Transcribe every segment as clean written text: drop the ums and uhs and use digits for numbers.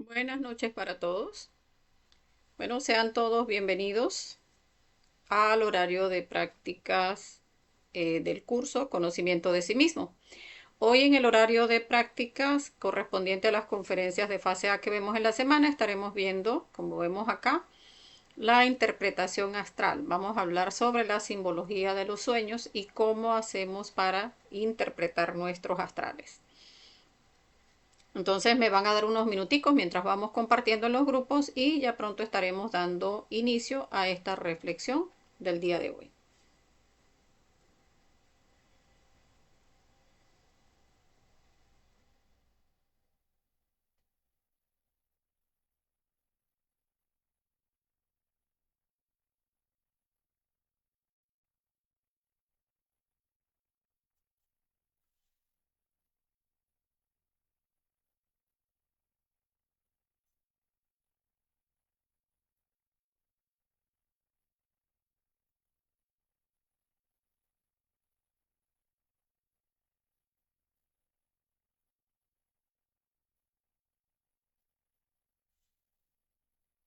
Buenas noches para todos. Bueno, sean todos bienvenidos al horario de prácticas del curso Conocimiento de sí mismo. Hoy en el horario de prácticas correspondiente a las conferencias de fase A que vemos en la semana estaremos viendo, como vemos acá, la interpretación astral. Vamos a hablar sobre la simbología de los sueños y cómo hacemos para interpretar nuestros astrales. Entonces me van a dar unos minuticos mientras vamos compartiendo en los grupos y ya pronto estaremos dando inicio a esta reflexión del día de hoy.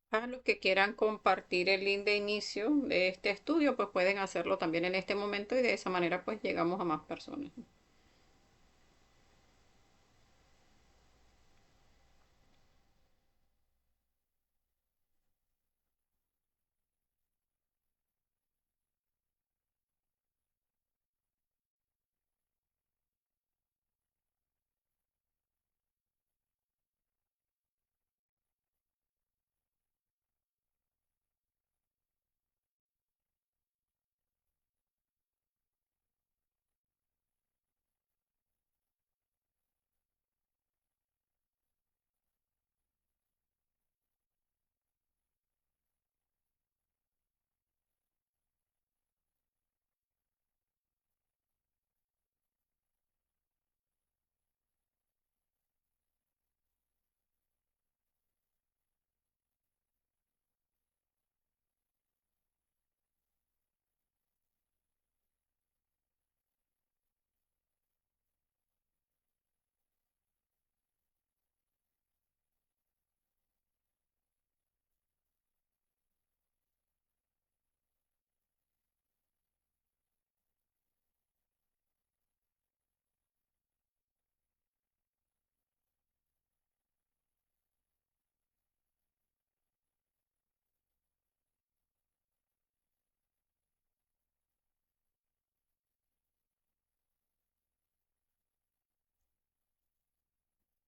A los que quieran compartir el link de inicio de este estudio, pues pueden hacerlo también en este momento y de esa manera pues llegamos a más personas.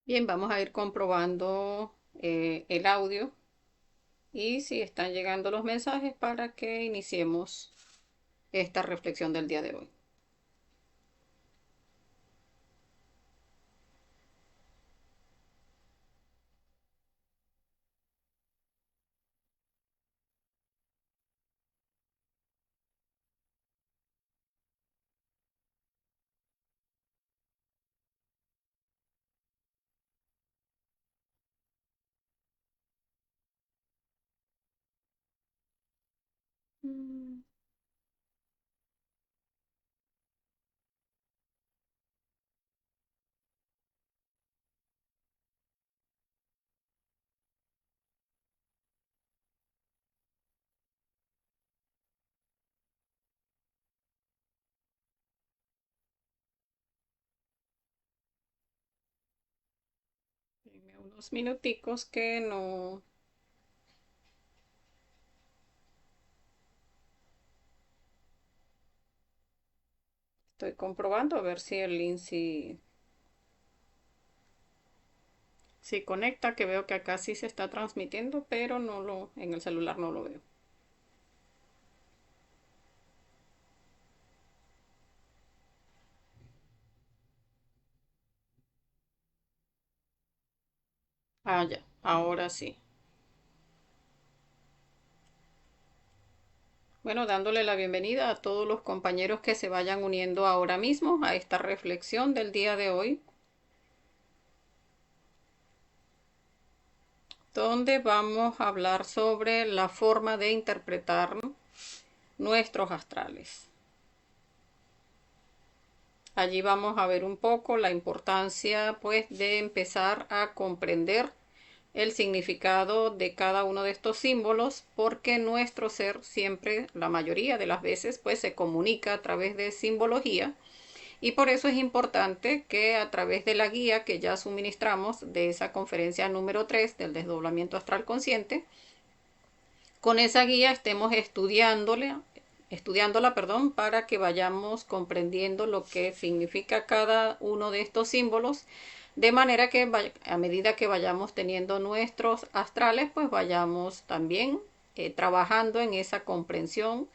Bien, vamos a ir comprobando el audio y si están llegando los mensajes para que iniciemos esta reflexión del día de hoy. Mm, Denme unos minuticos que no estoy comprobando a ver si el link si conecta, que veo que acá sí se está transmitiendo, pero en el celular no lo veo. Ah, ya, ahora sí. Bueno, dándole la bienvenida a todos los compañeros que se vayan uniendo ahora mismo a esta reflexión del día de hoy, donde vamos a hablar sobre la forma de interpretar nuestros astrales. Allí vamos a ver un poco la importancia, pues, de empezar a comprender el significado de cada uno de estos símbolos, porque nuestro ser siempre, la mayoría de las veces, pues se comunica a través de simbología. Y por eso es importante que a través de la guía que ya suministramos de esa conferencia número 3 del desdoblamiento astral consciente, con esa guía estemos estudiándola, perdón, para que vayamos comprendiendo lo que significa cada uno de estos símbolos, de manera que a medida que vayamos teniendo nuestros astrales, pues vayamos también trabajando en esa comprensión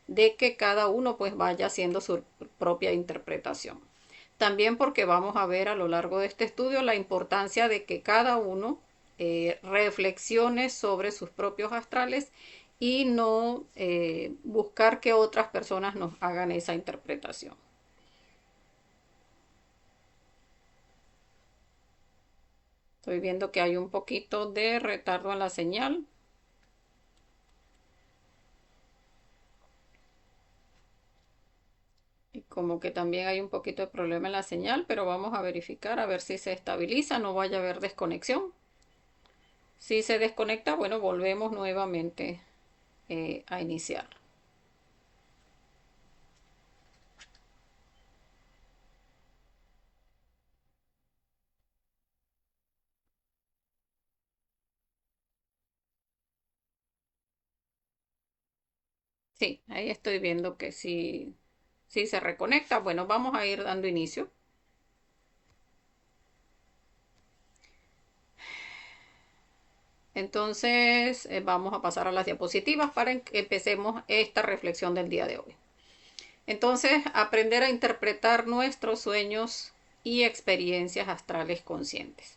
de que cada uno pues vaya haciendo su propia interpretación. También porque vamos a ver a lo largo de este estudio la importancia de que cada uno reflexione sobre sus propios astrales y no buscar que otras personas nos hagan esa interpretación. Estoy viendo que hay un poquito de retardo en la señal. Y como que también hay un poquito de problema en la señal, pero vamos a verificar a ver si se estabiliza, no vaya a haber desconexión. Si se desconecta, bueno, volvemos nuevamente a iniciar. Sí, ahí estoy viendo que sí se reconecta. Bueno, vamos a ir dando inicio. Entonces, vamos a pasar a las diapositivas para que empecemos esta reflexión del día de hoy. Entonces, aprender a interpretar nuestros sueños y experiencias astrales conscientes.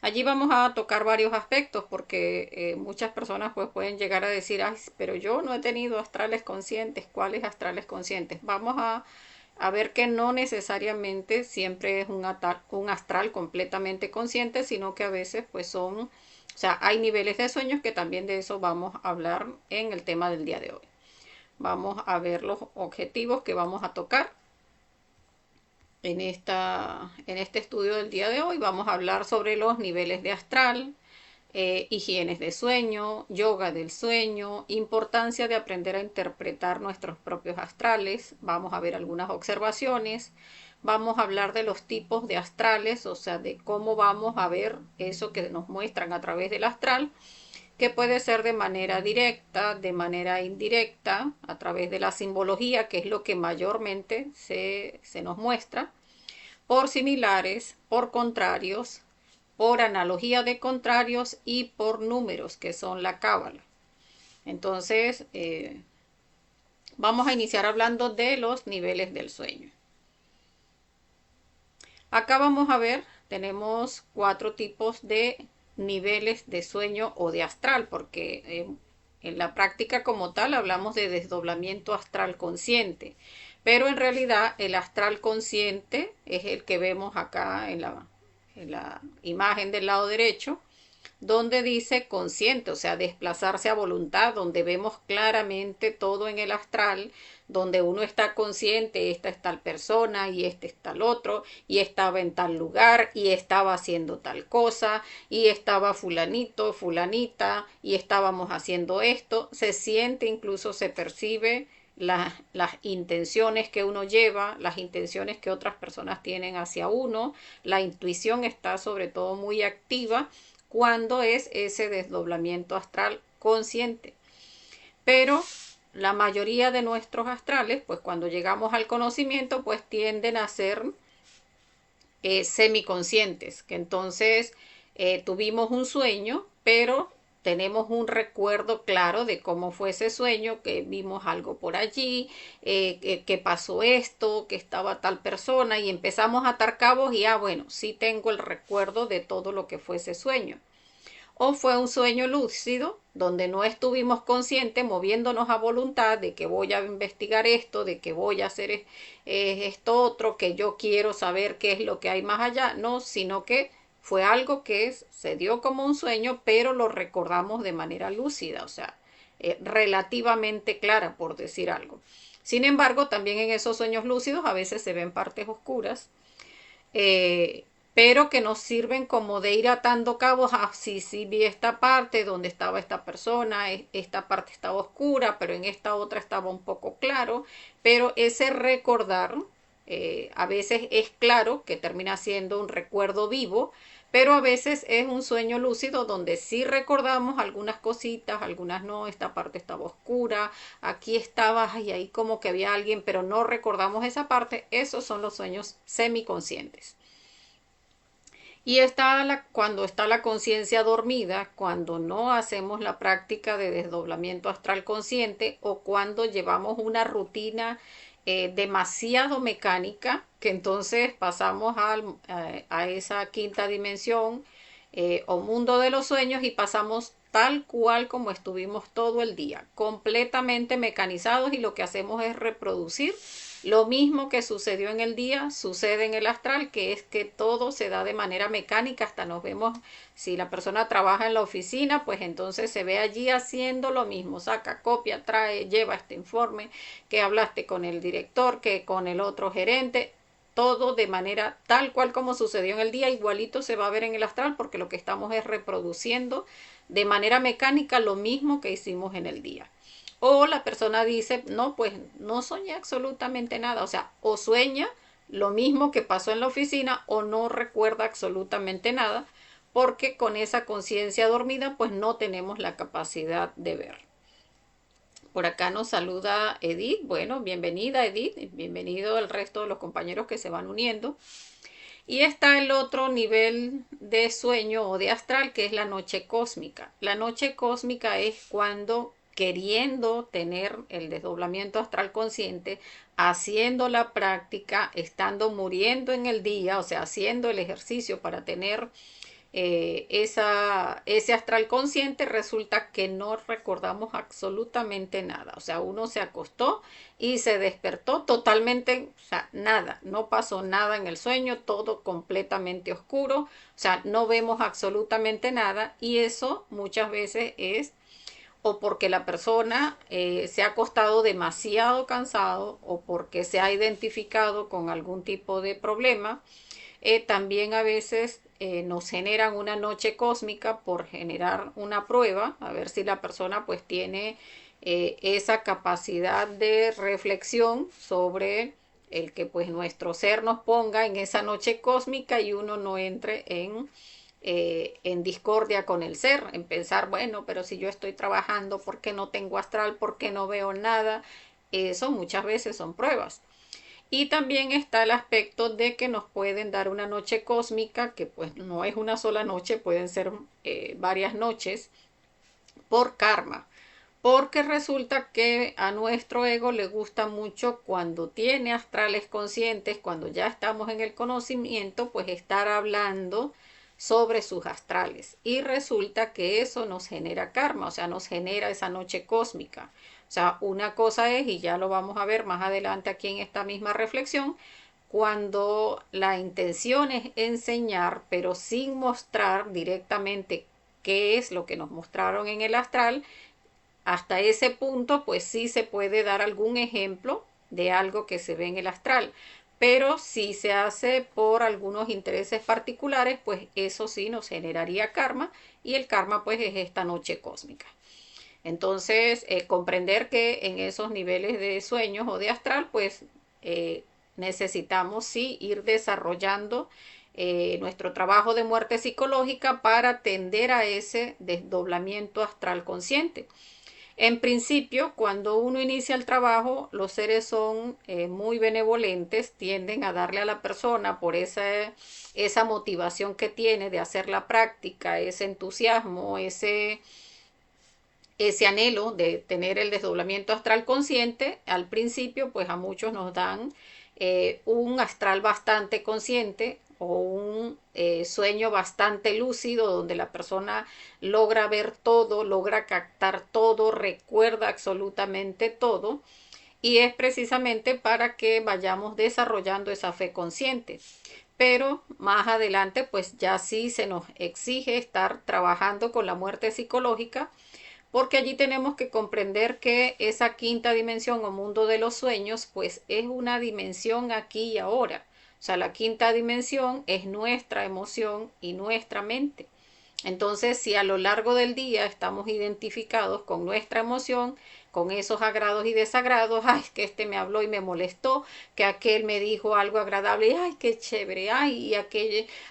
Allí vamos a tocar varios aspectos porque muchas personas pues pueden llegar a decir, ay, pero yo no he tenido astrales conscientes. ¿Cuáles astrales conscientes? Vamos a ver que no necesariamente siempre es un astral completamente consciente, sino que a veces pues son, o sea, hay niveles de sueños que también de eso vamos a hablar en el tema del día de hoy. Vamos a ver los objetivos que vamos a tocar en este estudio del día de hoy. Vamos a hablar sobre los niveles de astral, higienes de sueño, yoga del sueño, importancia de aprender a interpretar nuestros propios astrales. Vamos a ver algunas observaciones. Vamos a hablar de los tipos de astrales, o sea, de cómo vamos a ver eso que nos muestran a través del astral, que puede ser de manera directa, de manera indirecta, a través de la simbología, que es lo que mayormente se nos muestra, por similares, por contrarios, por analogía de contrarios y por números, que son la cábala. Entonces, vamos a iniciar hablando de los niveles del sueño. Acá vamos a ver, tenemos 4 tipos de niveles de sueño o de astral, porque en la práctica como tal hablamos de desdoblamiento astral consciente, pero en realidad el astral consciente es el que vemos acá en la imagen del lado derecho, donde dice consciente, o sea, desplazarse a voluntad, donde vemos claramente todo en el astral, donde uno está consciente, esta es tal persona y este es tal otro, y estaba en tal lugar y estaba haciendo tal cosa, y estaba fulanito, fulanita, y estábamos haciendo esto, se siente, incluso se percibe las intenciones que uno lleva, las intenciones que otras personas tienen hacia uno, la intuición está sobre todo muy activa cuando es ese desdoblamiento astral consciente. Pero la mayoría de nuestros astrales, pues cuando llegamos al conocimiento, pues tienden a ser semiconscientes, que entonces tuvimos un sueño, pero tenemos un recuerdo claro de cómo fue ese sueño, que vimos algo por allí, que pasó esto, que estaba tal persona, y empezamos a atar cabos y, bueno, sí tengo el recuerdo de todo lo que fue ese sueño. O fue un sueño lúcido donde no estuvimos conscientes, moviéndonos a voluntad de que voy a investigar esto, de que voy a hacer esto otro, que yo quiero saber qué es lo que hay más allá, no, sino que fue algo que se dio como un sueño, pero lo recordamos de manera lúcida, o sea, relativamente clara, por decir algo. Sin embargo, también en esos sueños lúcidos a veces se ven partes oscuras, pero que nos sirven como de ir atando cabos. Ah, sí, sí, vi esta parte donde estaba esta persona, esta parte estaba oscura, pero en esta otra estaba un poco claro, pero ese recordar a veces es claro que termina siendo un recuerdo vivo, pero a veces es un sueño lúcido donde sí recordamos algunas cositas, algunas no, esta parte estaba oscura, aquí estaba y ahí como que había alguien, pero no recordamos esa parte. Esos son los sueños semiconscientes. Y cuando está la conciencia dormida, cuando no hacemos la práctica de desdoblamiento astral consciente o cuando llevamos una rutina demasiado mecánica, que entonces pasamos a esa quinta dimensión o mundo de los sueños y pasamos tal cual como estuvimos todo el día, completamente mecanizados, y lo que hacemos es reproducir lo mismo que sucedió en el día, sucede en el astral, que es que todo se da de manera mecánica. Hasta nos vemos, si la persona trabaja en la oficina, pues entonces se ve allí haciendo lo mismo, saca, copia, trae, lleva este informe, que hablaste con el director, que con el otro gerente, todo de manera tal cual como sucedió en el día, igualito se va a ver en el astral, porque lo que estamos es reproduciendo de manera mecánica lo mismo que hicimos en el día. O la persona dice, no, pues no soñé absolutamente nada. O sea, o sueña lo mismo que pasó en la oficina o no recuerda absolutamente nada, porque con esa conciencia dormida pues no tenemos la capacidad de ver. Por acá nos saluda Edith. Bueno, bienvenida Edith, bienvenido el resto de los compañeros que se van uniendo. Y está el otro nivel de sueño o de astral, que es la noche cósmica. La noche cósmica es cuando, queriendo tener el desdoblamiento astral consciente, haciendo la práctica, estando muriendo en el día, o sea, haciendo el ejercicio para tener ese astral consciente, resulta que no recordamos absolutamente nada. O sea, uno se acostó y se despertó totalmente, o sea, nada, no pasó nada en el sueño, todo completamente oscuro, o sea, no vemos absolutamente nada, y eso muchas veces es o porque la persona se ha acostado demasiado cansado o porque se ha identificado con algún tipo de problema. También a veces nos generan una noche cósmica por generar una prueba, a ver si la persona pues tiene esa capacidad de reflexión sobre el que pues nuestro ser nos ponga en esa noche cósmica y uno no entre en discordia con el ser, en pensar, bueno, pero si yo estoy trabajando, ¿por qué no tengo astral? ¿Por qué no veo nada? Eso muchas veces son pruebas. Y también está el aspecto de que nos pueden dar una noche cósmica, que pues no es una sola noche, pueden ser varias noches, por karma. Porque resulta que a nuestro ego le gusta mucho, cuando tiene astrales conscientes, cuando ya estamos en el conocimiento, pues estar hablando sobre sus astrales. Y resulta que eso nos genera karma, o sea, nos genera esa noche cósmica. O sea, una cosa es, y ya lo vamos a ver más adelante aquí en esta misma reflexión, cuando la intención es enseñar, pero sin mostrar directamente qué es lo que nos mostraron en el astral. Hasta ese punto, pues sí se puede dar algún ejemplo de algo que se ve en el astral. Pero si se hace por algunos intereses particulares, pues eso sí nos generaría karma, y el karma pues es esta noche cósmica. Entonces, comprender que en esos niveles de sueños o de astral, pues necesitamos sí ir desarrollando nuestro trabajo de muerte psicológica para tender a ese desdoblamiento astral consciente. En principio, cuando uno inicia el trabajo, los seres son muy benevolentes, tienden a darle a la persona por esa motivación que tiene de hacer la práctica, ese entusiasmo, ese anhelo de tener el desdoblamiento astral consciente. Al principio, pues a muchos nos dan un astral bastante consciente o un sueño bastante lúcido, donde la persona logra ver todo, logra captar todo, recuerda absolutamente todo, y es precisamente para que vayamos desarrollando esa fe consciente. Pero más adelante pues ya sí se nos exige estar trabajando con la muerte psicológica, porque allí tenemos que comprender que esa quinta dimensión o mundo de los sueños pues es una dimensión aquí y ahora. O sea, la quinta dimensión es nuestra emoción y nuestra mente. Entonces, si a lo largo del día estamos identificados con nuestra emoción, con esos agrados y desagrados, ay, que este me habló y me molestó, que aquel me dijo algo agradable, y ay, qué chévere, ay, y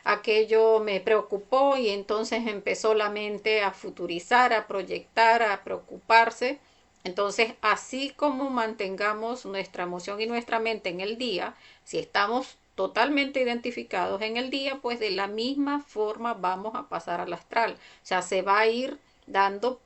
aquello me preocupó, y entonces empezó la mente a futurizar, a proyectar, a preocuparse. Entonces, así como mantengamos nuestra emoción y nuestra mente en el día, si estamos totalmente identificados en el día, pues de la misma forma vamos a pasar al astral. O sea, se va a ir dando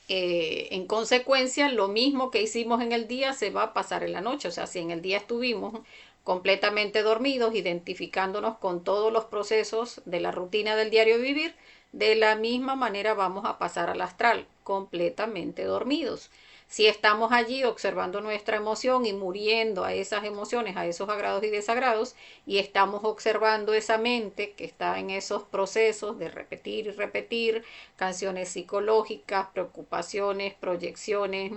en consecuencia, lo mismo que hicimos en el día se va a pasar en la noche. O sea, si en el día estuvimos completamente dormidos, identificándonos con todos los procesos de la rutina del diario vivir, de la misma manera vamos a pasar al astral, completamente dormidos. Si estamos allí observando nuestra emoción y muriendo a esas emociones, a esos agrados y desagrados, y estamos observando esa mente que está en esos procesos de repetir y repetir, canciones psicológicas, preocupaciones, proyecciones,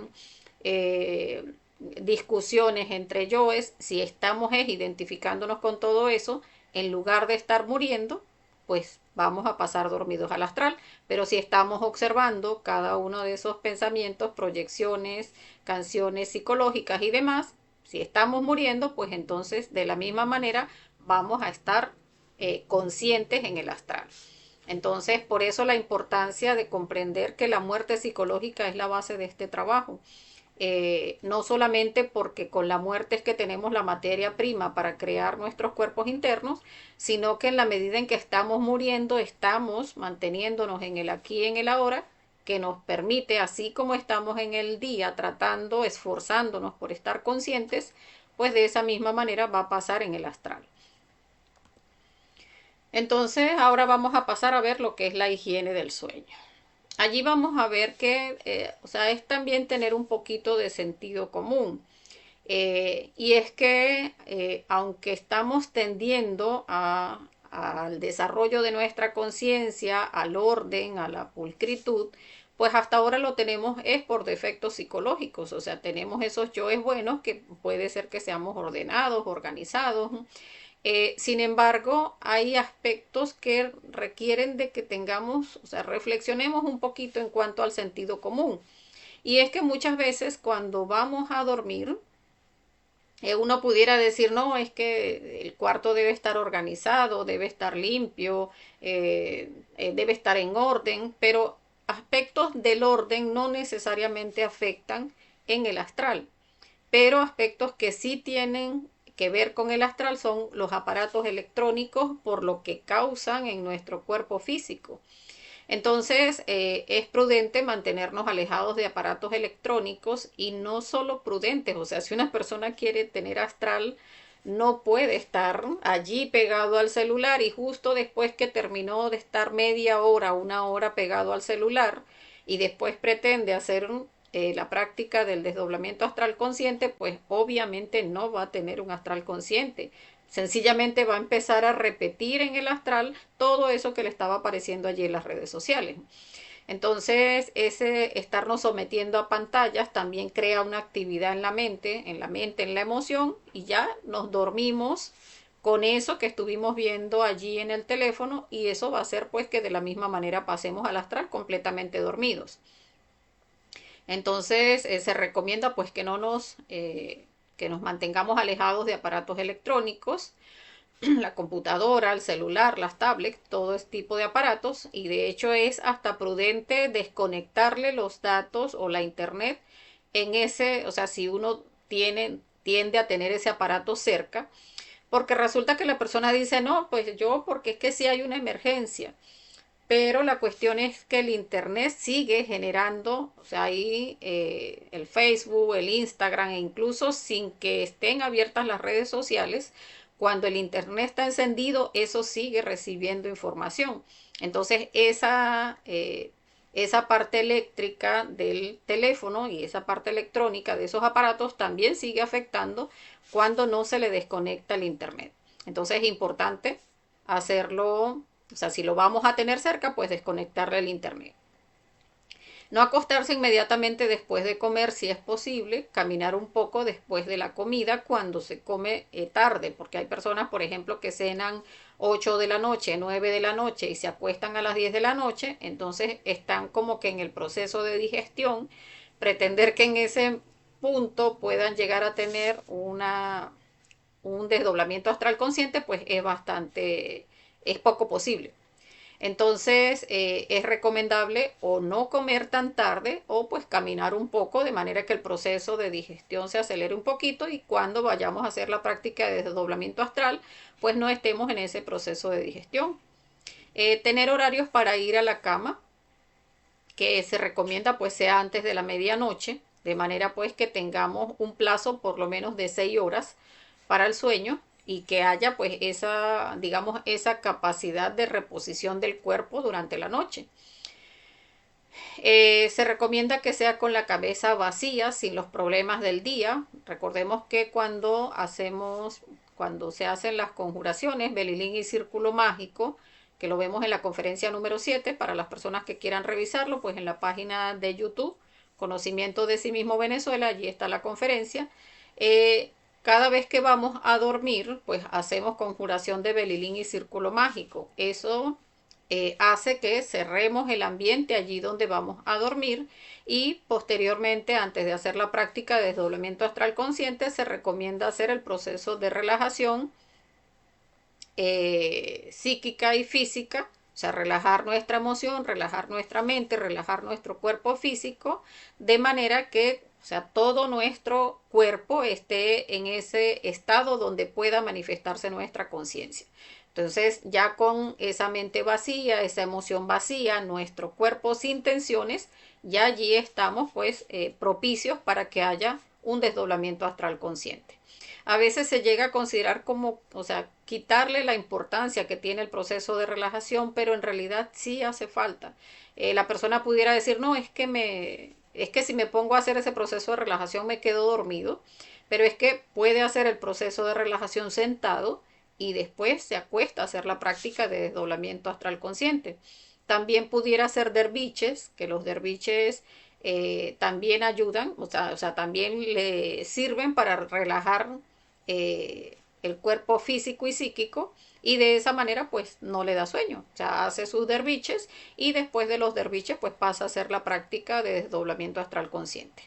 discusiones entre yoes, si estamos identificándonos con todo eso, en lugar de estar muriendo, pues vamos a pasar dormidos al astral. Pero si estamos observando cada uno de esos pensamientos, proyecciones, canciones psicológicas y demás, si estamos muriendo, pues entonces de la misma manera vamos a estar conscientes en el astral. Entonces, por eso la importancia de comprender que la muerte psicológica es la base de este trabajo. No solamente porque con la muerte es que tenemos la materia prima para crear nuestros cuerpos internos, sino que en la medida en que estamos muriendo, estamos manteniéndonos en el aquí y en el ahora, que nos permite, así como estamos en el día tratando, esforzándonos por estar conscientes, pues de esa misma manera va a pasar en el astral. Entonces, ahora vamos a pasar a ver lo que es la higiene del sueño. Allí vamos a ver que, o sea, es también tener un poquito de sentido común. Y es que, aunque estamos tendiendo al desarrollo de nuestra conciencia, al orden, a la pulcritud, pues hasta ahora lo tenemos es por defectos psicológicos, o sea, tenemos esos yoes buenos que puede ser que seamos ordenados, organizados. Sin embargo, hay aspectos que requieren de que tengamos, o sea, reflexionemos un poquito en cuanto al sentido común. Y es que muchas veces cuando vamos a dormir, uno pudiera decir, no, es que el cuarto debe estar organizado, debe estar limpio, debe estar en orden, pero aspectos del orden no necesariamente afectan en el astral, pero aspectos que sí tienen que ver con el astral son los aparatos electrónicos por lo que causan en nuestro cuerpo físico. Entonces, es prudente mantenernos alejados de aparatos electrónicos y no solo prudentes, o sea, si una persona quiere tener astral, no puede estar allí pegado al celular y justo después que terminó de estar media hora, una hora pegado al celular y después pretende hacer la práctica del desdoblamiento astral consciente, pues obviamente no va a tener un astral consciente. Sencillamente va a empezar a repetir en el astral todo eso que le estaba apareciendo allí en las redes sociales. Entonces, ese estarnos sometiendo a pantallas también crea una actividad en la emoción, y ya nos dormimos con eso que estuvimos viendo allí en el teléfono, y eso va a hacer pues que de la misma manera pasemos al astral completamente dormidos. Entonces, se recomienda pues que nos mantengamos alejados de aparatos electrónicos, la computadora, el celular, las tablets, todo este tipo de aparatos, y de hecho es hasta prudente desconectarle los datos o la internet en ese, o sea, si uno tiende a tener ese aparato cerca, porque resulta que la persona dice, no, pues yo, porque es que si hay una emergencia, pero la cuestión es que el internet sigue generando, o sea, ahí el Facebook, el Instagram, e incluso sin que estén abiertas las redes sociales, cuando el internet está encendido, eso sigue recibiendo información. Entonces, esa parte eléctrica del teléfono y esa parte electrónica de esos aparatos también sigue afectando cuando no se le desconecta el internet. Entonces, es importante hacerlo, o sea, si lo vamos a tener cerca, pues desconectarle el internet. No acostarse inmediatamente después de comer si es posible, caminar un poco después de la comida cuando se come tarde, porque hay personas, por ejemplo, que cenan 8 de la noche, 9 de la noche y se acuestan a las 10 de la noche, entonces están como que en el proceso de digestión, pretender que en ese punto puedan llegar a tener un desdoblamiento astral consciente, pues es poco posible. Entonces es recomendable o no comer tan tarde o pues caminar un poco de manera que el proceso de digestión se acelere un poquito y cuando vayamos a hacer la práctica de desdoblamiento astral pues no estemos en ese proceso de digestión. Tener horarios para ir a la cama que se recomienda pues sea antes de la medianoche, de manera pues que tengamos un plazo por lo menos de 6 horas para el sueño y que haya pues esa, digamos, esa capacidad de reposición del cuerpo durante la noche. Se recomienda que sea con la cabeza vacía, sin los problemas del día. Recordemos que cuando se hacen las conjuraciones, Belilín y Círculo Mágico, que lo vemos en la conferencia número 7, para las personas que quieran revisarlo, pues en la página de YouTube, Conocimiento de sí mismo Venezuela, allí está la conferencia. Cada vez que vamos a dormir, pues hacemos conjuración de Belilín y Círculo Mágico. Eso hace que cerremos el ambiente allí donde vamos a dormir y posteriormente, antes de hacer la práctica de desdoblamiento astral consciente, se recomienda hacer el proceso de relajación psíquica y física, o sea, relajar nuestra emoción, relajar nuestra mente, relajar nuestro cuerpo físico, de manera que, o sea, todo nuestro cuerpo esté en ese estado donde pueda manifestarse nuestra conciencia. Entonces, ya con esa mente vacía, esa emoción vacía, nuestro cuerpo sin tensiones, ya allí estamos pues propicios para que haya un desdoblamiento astral consciente. A veces se llega a considerar como, o sea, quitarle la importancia que tiene el proceso de relajación, pero en realidad sí hace falta. La persona pudiera decir, no, es que si me pongo a hacer ese proceso de relajación me quedo dormido, pero es que puede hacer el proceso de relajación sentado y después se acuesta a hacer la práctica de desdoblamiento astral consciente. También pudiera hacer derviches, que los derviches también ayudan, o sea, también le sirven para relajar el cuerpo físico y psíquico y de esa manera pues no le da sueño, o sea, hace sus derviches y después de los derviches pues pasa a hacer la práctica de desdoblamiento astral consciente.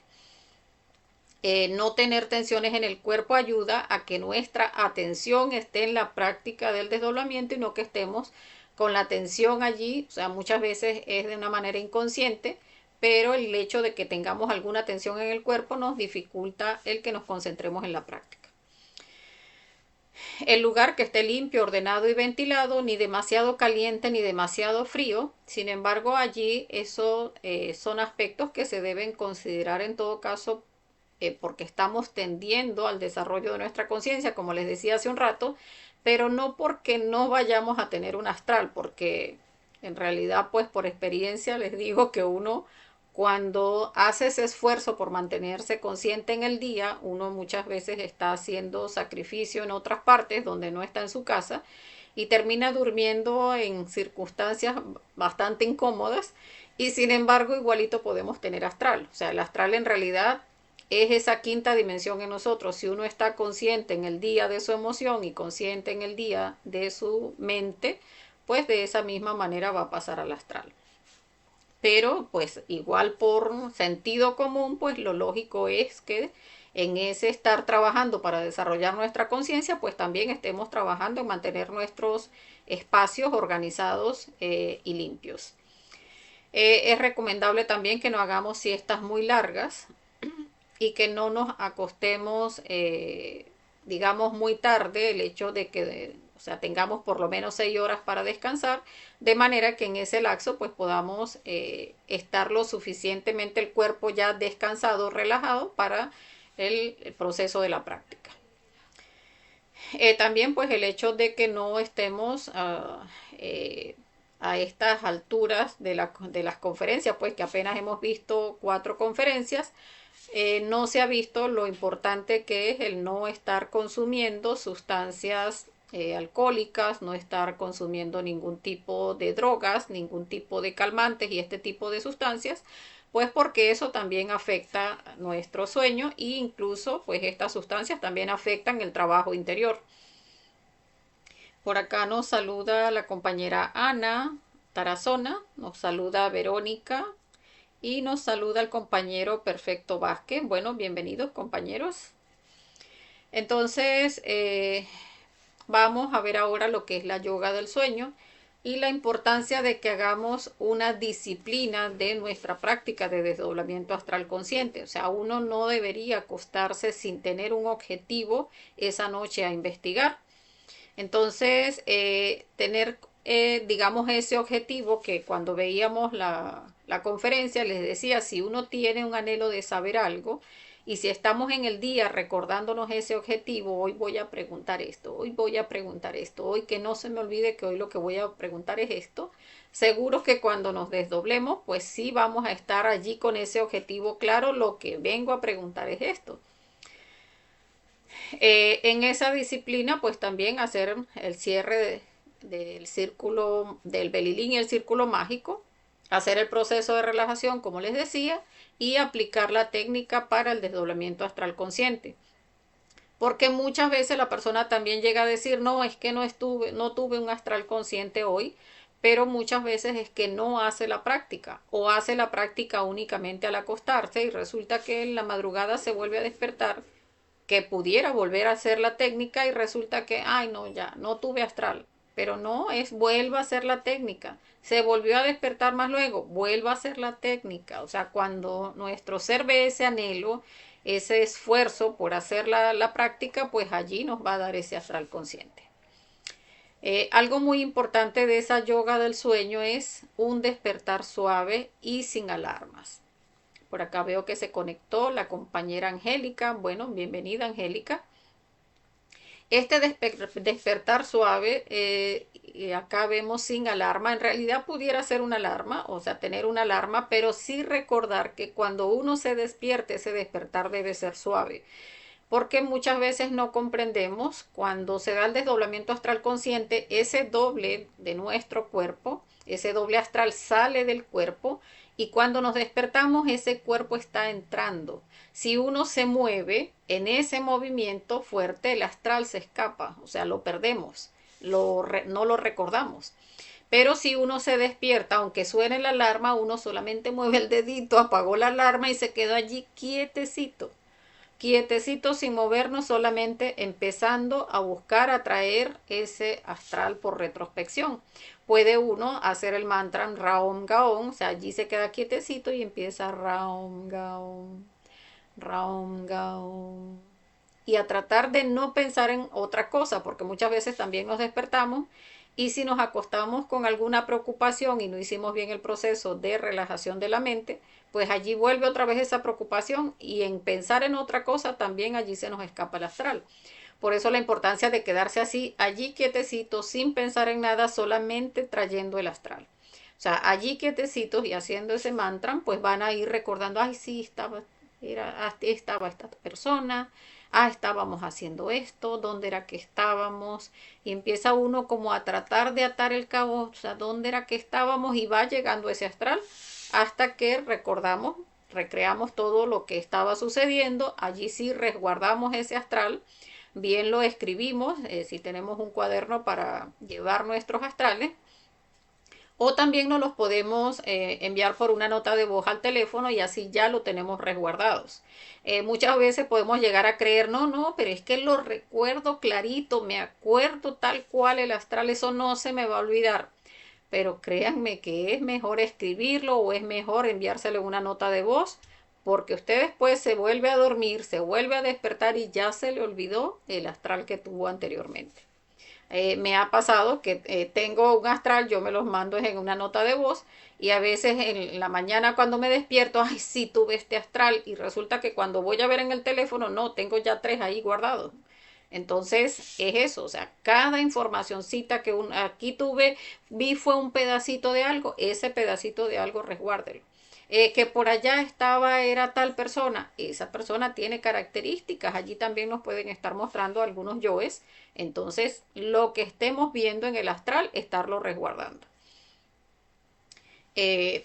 No tener tensiones en el cuerpo ayuda a que nuestra atención esté en la práctica del desdoblamiento y no que estemos con la tensión allí, o sea, muchas veces es de una manera inconsciente, pero el hecho de que tengamos alguna tensión en el cuerpo nos dificulta el que nos concentremos en la práctica. El lugar que esté limpio, ordenado y ventilado, ni demasiado caliente ni demasiado frío. Sin embargo, allí eso son aspectos que se deben considerar en todo caso porque estamos tendiendo al desarrollo de nuestra conciencia, como les decía hace un rato, pero no porque no vayamos a tener un astral, porque en realidad, pues por experiencia les digo que uno cuando hace ese esfuerzo por mantenerse consciente en el día, uno muchas veces está haciendo sacrificio en otras partes donde no está en su casa y termina durmiendo en circunstancias bastante incómodas y sin embargo igualito podemos tener astral. O sea, el astral en realidad es esa quinta dimensión en nosotros. Si uno está consciente en el día de su emoción y consciente en el día de su mente, pues de esa misma manera va a pasar al astral. Pero pues igual por sentido común, pues lo lógico es que en ese estar trabajando para desarrollar nuestra conciencia, pues también estemos trabajando en mantener nuestros espacios organizados y limpios. Es recomendable también que no hagamos siestas muy largas y que no nos acostemos, digamos, muy tarde, el hecho de que, o sea, tengamos por lo menos 6 horas para descansar, de manera que en ese lapso pues podamos estar lo suficientemente el cuerpo ya descansado, relajado para el proceso de la práctica. También pues el hecho de que no estemos a estas alturas de las conferencias, pues que apenas hemos visto 4 conferencias, no se ha visto lo importante que es el no estar consumiendo sustancias alcohólicas, no estar consumiendo ningún tipo de drogas, ningún tipo de calmantes y este tipo de sustancias, pues porque eso también afecta nuestro sueño e incluso pues estas sustancias también afectan el trabajo interior. Por acá nos saluda la compañera Ana Tarazona, nos saluda Verónica y nos saluda el compañero Perfecto Vázquez. Bueno, bienvenidos compañeros. Entonces, vamos a ver ahora lo que es la yoga del sueño y la importancia de que hagamos una disciplina de nuestra práctica de desdoblamiento astral consciente. O sea, uno no debería acostarse sin tener un objetivo esa noche a investigar. Entonces, tener, digamos, ese objetivo que cuando veíamos la conferencia les decía, si uno tiene un anhelo de saber algo y si estamos en el día recordándonos ese objetivo, hoy voy a preguntar esto, hoy voy a preguntar esto, hoy que no se me olvide que hoy lo que voy a preguntar es esto, seguro que cuando nos desdoblemos, pues sí vamos a estar allí con ese objetivo claro, lo que vengo a preguntar es esto. En esa disciplina, pues también hacer el cierre del círculo, del belilín y el círculo mágico, hacer el proceso de relajación, como les decía, y aplicar la técnica para el desdoblamiento astral consciente. Porque muchas veces la persona también llega a decir, no, es que no tuve un astral consciente hoy, pero muchas veces es que no hace la práctica o hace la práctica únicamente al acostarse y resulta que en la madrugada se vuelve a despertar que pudiera volver a hacer la técnica y resulta que, ay, no, ya, no tuve astral. Pero no, es vuelva a hacer la técnica. Se volvió a despertar más luego, vuelva a hacer la técnica. O sea, cuando nuestro ser ve ese anhelo, ese esfuerzo por hacer la práctica, pues allí nos va a dar ese astral consciente. Algo muy importante de esa yoga del sueño es un despertar suave y sin alarmas. Por acá veo que se conectó la compañera Angélica. Bueno, bienvenida Angélica. Este despertar suave, acá vemos sin alarma, en realidad pudiera ser una alarma, o sea, tener una alarma, pero sí recordar que cuando uno se despierte, ese despertar debe ser suave, porque muchas veces no comprendemos cuando se da el desdoblamiento astral consciente, ese doble de nuestro cuerpo, ese doble astral sale del cuerpo y cuando nos despertamos ese cuerpo está entrando. Si uno se mueve en ese movimiento fuerte, el astral se escapa, o sea, lo perdemos, no lo recordamos. Pero si uno se despierta, aunque suene la alarma, uno solamente mueve el dedito, apagó la alarma y se quedó allí quietecito quietecito sin movernos, solamente empezando a buscar atraer ese astral por retrospección. Puede uno hacer el mantra Raom Gaon, o sea, allí se queda quietecito y empieza Raom Gaon, Raom Gaon. Y a tratar de no pensar en otra cosa, porque muchas veces también nos despertamos y si nos acostamos con alguna preocupación y no hicimos bien el proceso de relajación de la mente, pues allí vuelve otra vez esa preocupación y en pensar en otra cosa también allí se nos escapa el astral. Por eso la importancia de quedarse así, allí quietecito, sin pensar en nada, solamente trayendo el astral. O sea, allí quietecitos y haciendo ese mantra, pues van a ir recordando, ay, sí, estaba esta persona, estábamos haciendo esto, dónde era que estábamos, y empieza uno como a tratar de atar el cabo, o sea, dónde era que estábamos y va llegando ese astral hasta que recordamos, recreamos todo lo que estaba sucediendo, allí sí resguardamos ese astral, bien lo escribimos, si tenemos un cuaderno para llevar nuestros astrales, o también nos los podemos enviar por una nota de voz al teléfono y así ya lo tenemos resguardados. Muchas veces podemos llegar a creer, no, no, pero es que lo recuerdo clarito, me acuerdo tal cual el astral, eso no se me va a olvidar. Pero créanme que es mejor escribirlo o es mejor enviárselo una nota de voz porque usted después se vuelve a dormir, se vuelve a despertar y ya se le olvidó el astral que tuvo anteriormente. Me ha pasado que tengo un astral, yo me los mando en una nota de voz y a veces en la mañana cuando me despierto, ay, sí, tuve este astral y resulta que cuando voy a ver en el teléfono, no, tengo ya 3 ahí guardados. Entonces es eso, o sea, cada informacioncita que aquí tuve, vi fue un pedacito de algo, ese pedacito de algo resguárdelo. Que por allá estaba, era tal persona, esa persona tiene características, allí también nos pueden estar mostrando algunos yoes, entonces lo que estemos viendo en el astral, estarlo resguardando.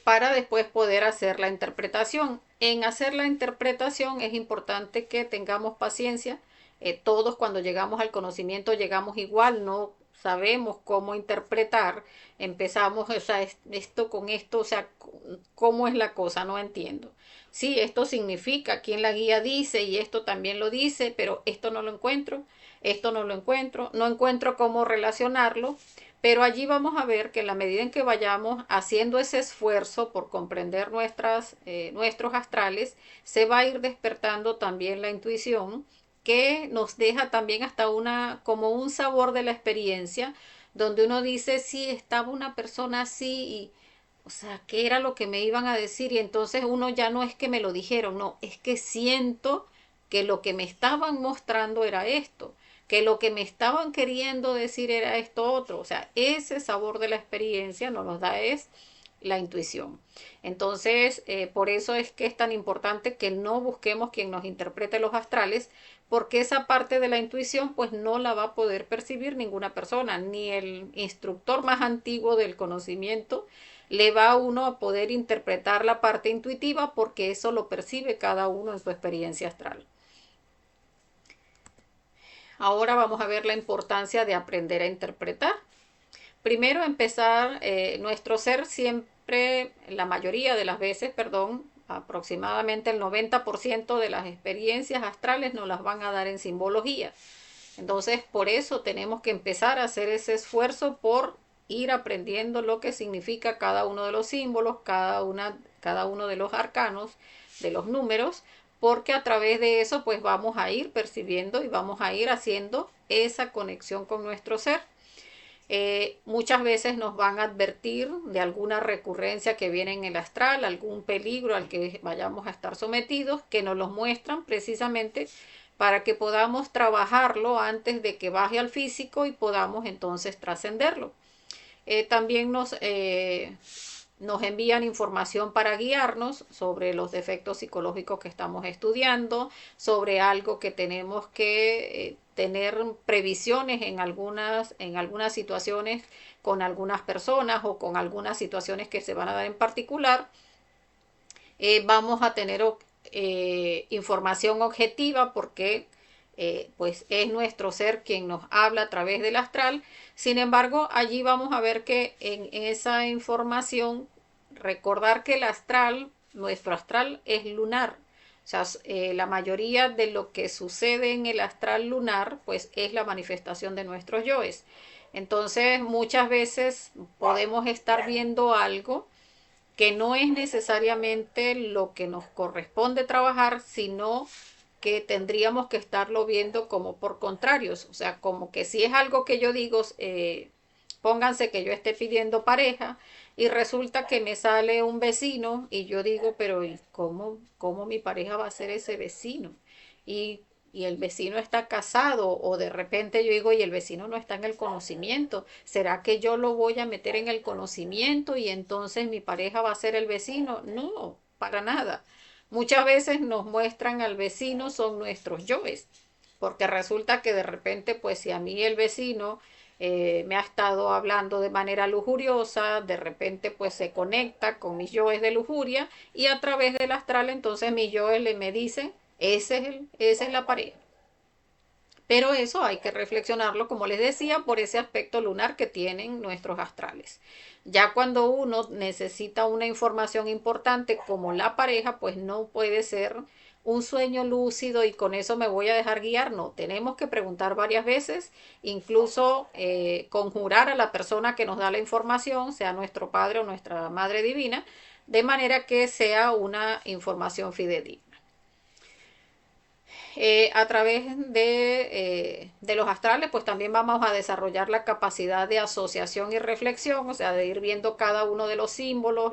para después poder hacer la interpretación. En hacer la interpretación es importante que tengamos paciencia. Todos cuando llegamos al conocimiento llegamos igual, no sabemos cómo interpretar, empezamos, o sea, esto con esto, o sea, cómo es la cosa, no entiendo. Sí, esto significa, aquí en la guía dice, y esto también lo dice, pero esto no lo encuentro, esto no lo encuentro, no encuentro cómo relacionarlo, pero allí vamos a ver que en la medida en que vayamos haciendo ese esfuerzo por comprender nuestros astrales, se va a ir despertando también la intuición, que nos deja también hasta como un sabor de la experiencia, donde uno dice, sí, estaba una persona así, y, o sea, ¿qué era lo que me iban a decir? Y entonces uno ya no es que me lo dijeron, no, es que siento que lo que me estaban mostrando era esto, que lo que me estaban queriendo decir era esto otro. O sea, ese sabor de la experiencia nos lo da es la intuición. Entonces, por eso es que es tan importante que no busquemos quien nos interprete los astrales, porque esa parte de la intuición pues no la va a poder percibir ninguna persona, ni el instructor más antiguo del conocimiento le va a uno a poder interpretar la parte intuitiva, porque eso lo percibe cada uno en su experiencia astral. Ahora vamos a ver la importancia de aprender a interpretar. Primero empezar, nuestro ser siempre, la mayoría de las veces, perdón, aproximadamente el 90% de las experiencias astrales nos las van a dar en simbología. Entonces, por eso tenemos que empezar a hacer ese esfuerzo por ir aprendiendo lo que significa cada uno de los símbolos, cada uno de los arcanos, de los números, porque a través de eso pues vamos a ir percibiendo y vamos a ir haciendo esa conexión con nuestro ser. Muchas veces nos van a advertir de alguna recurrencia que viene en el astral, algún peligro al que vayamos a estar sometidos, que nos los muestran precisamente para que podamos trabajarlo antes de que baje al físico y podamos entonces trascenderlo. También nos envían información para guiarnos sobre los defectos psicológicos que estamos estudiando, sobre algo que tenemos que tener previsiones en algunas situaciones con algunas personas o con algunas situaciones que se van a dar en particular. Vamos a tener información objetiva porque pues es nuestro ser quien nos habla a través del astral. Sin embargo, allí vamos a ver que en esa información, recordar que el astral, nuestro astral es lunar. O sea, la mayoría de lo que sucede en el astral lunar, pues es la manifestación de nuestros yoes. Entonces, muchas veces podemos estar viendo algo que no es necesariamente lo que nos corresponde trabajar, sino que tendríamos que estarlo viendo como por contrarios. O sea, como que si es algo que yo digo, pónganse que yo esté pidiendo pareja y resulta que me sale un vecino y yo digo, pero ¿y cómo mi pareja va a ser ese vecino? Y el vecino está casado, o de repente yo digo, y el vecino no está en el conocimiento, ¿será que yo lo voy a meter en el conocimiento y entonces mi pareja va a ser el vecino? No, para nada. Muchas veces nos muestran al vecino, son nuestros yoes, porque resulta que de repente, pues si a mí el vecino me ha estado hablando de manera lujuriosa, de repente pues se conecta con mis yoes de lujuria y a través del astral entonces mis yoes me dicen, esa es la pareja. Pero eso hay que reflexionarlo, como les decía, por ese aspecto lunar que tienen nuestros astrales. Ya cuando uno necesita una información importante como la pareja, pues no puede ser un sueño lúcido y con eso me voy a dejar guiar. No, tenemos que preguntar varias veces, incluso conjurar a la persona que nos da la información, sea nuestro padre o nuestra madre divina, de manera que sea una información fidedigna. A través de los astrales, pues también vamos a desarrollar la capacidad de asociación y reflexión, o sea, de ir viendo cada uno de los símbolos,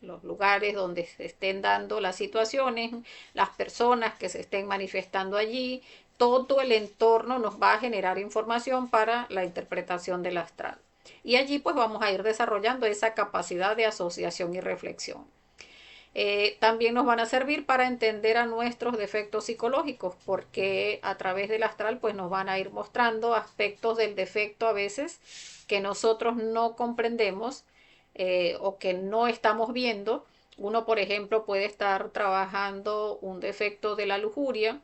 los lugares donde se estén dando las situaciones, las personas que se estén manifestando allí, todo el entorno nos va a generar información para la interpretación del astral. Y allí pues vamos a ir desarrollando esa capacidad de asociación y reflexión. También nos van a servir para entender a nuestros defectos psicológicos, porque a través del astral pues nos van a ir mostrando aspectos del defecto a veces que nosotros no comprendemos, o que no estamos viendo. Uno, por ejemplo, puede estar trabajando un defecto de la lujuria,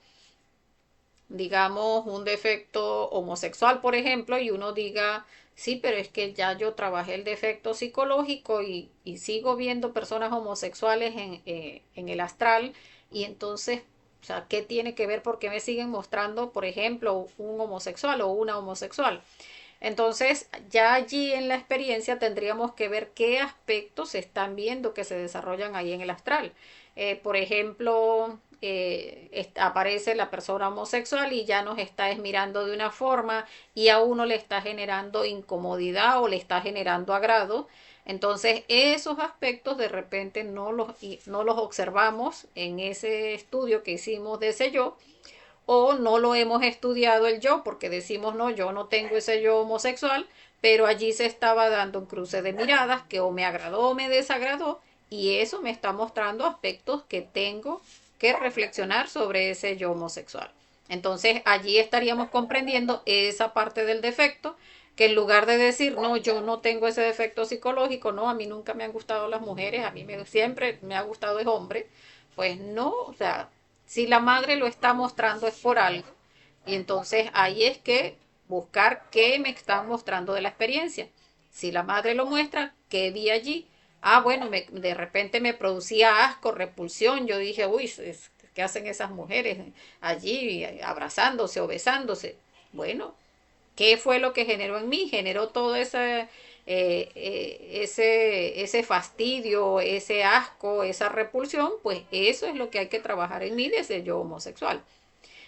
digamos, un defecto homosexual, por ejemplo, y uno diga, sí, pero es que ya yo trabajé el defecto psicológico y sigo viendo personas homosexuales en el astral, y entonces, o sea, ¿qué tiene que ver? ¿Por qué me siguen mostrando, por ejemplo, un homosexual o una homosexual? Entonces, ya allí en la experiencia tendríamos que ver qué aspectos se están viendo que se desarrollan ahí en el astral. Por ejemplo, aparece la persona homosexual y ya nos está mirando de una forma y a uno le está generando incomodidad o le está generando agrado. Entonces, esos aspectos de repente no los observamos en ese estudio que hicimos de ese yo, o no lo hemos estudiado el yo porque decimos, no, yo no tengo ese yo homosexual, pero allí se estaba dando un cruce de miradas que o me agradó o me desagradó, y eso me está mostrando aspectos que tengo que reflexionar sobre ese yo homosexual. Entonces allí estaríamos comprendiendo esa parte del defecto, que en lugar de decir, no, yo no tengo ese defecto psicológico, no, a mí nunca me han gustado las mujeres, siempre me ha gustado el hombre, pues no, o sea, si la madre lo está mostrando es por algo. Y entonces ahí es que buscar qué me están mostrando de la experiencia. Si la madre lo muestra, ¿qué vi allí? Ah, bueno, de repente me producía asco, repulsión. Yo dije, uy, ¿qué hacen esas mujeres allí abrazándose o besándose? Bueno, ¿qué fue lo que generó en mí? Generó todo ese fastidio, ese asco, esa repulsión. Pues eso es lo que hay que trabajar en mí desde yo homosexual.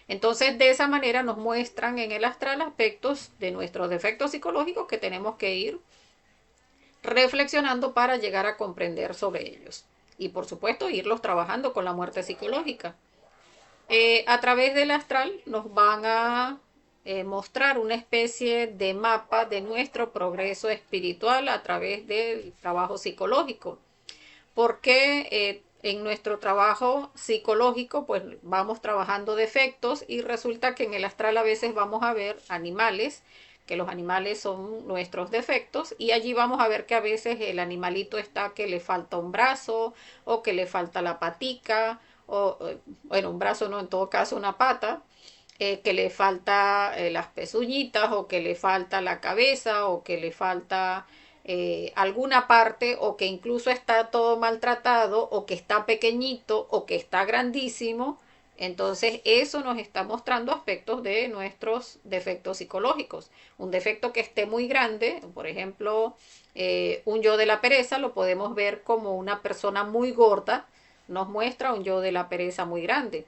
Entonces, de esa manera nos muestran en el astral aspectos de nuestros defectos psicológicos que tenemos que ir reflexionando para llegar a comprender sobre ellos. Y por supuesto, irlos trabajando con la muerte psicológica. A través del astral nos van a mostrar una especie de mapa de nuestro progreso espiritual a través del trabajo psicológico. Porque en nuestro trabajo psicológico pues vamos trabajando defectos y resulta que en el astral a veces vamos a ver animales, que los animales son nuestros defectos, y allí vamos a ver que a veces el animalito está que le falta un brazo o que le falta la patica, o bueno, un brazo no, en todo caso una pata, que le falta las pezuñitas o que le falta la cabeza o que le falta alguna parte, o que incluso está todo maltratado o que está pequeñito o que está grandísimo. Entonces eso nos está mostrando aspectos de nuestros defectos psicológicos. Un defecto que esté muy grande, por ejemplo, un yo de la pereza, lo podemos ver como una persona muy gorda, nos muestra un yo de la pereza muy grande.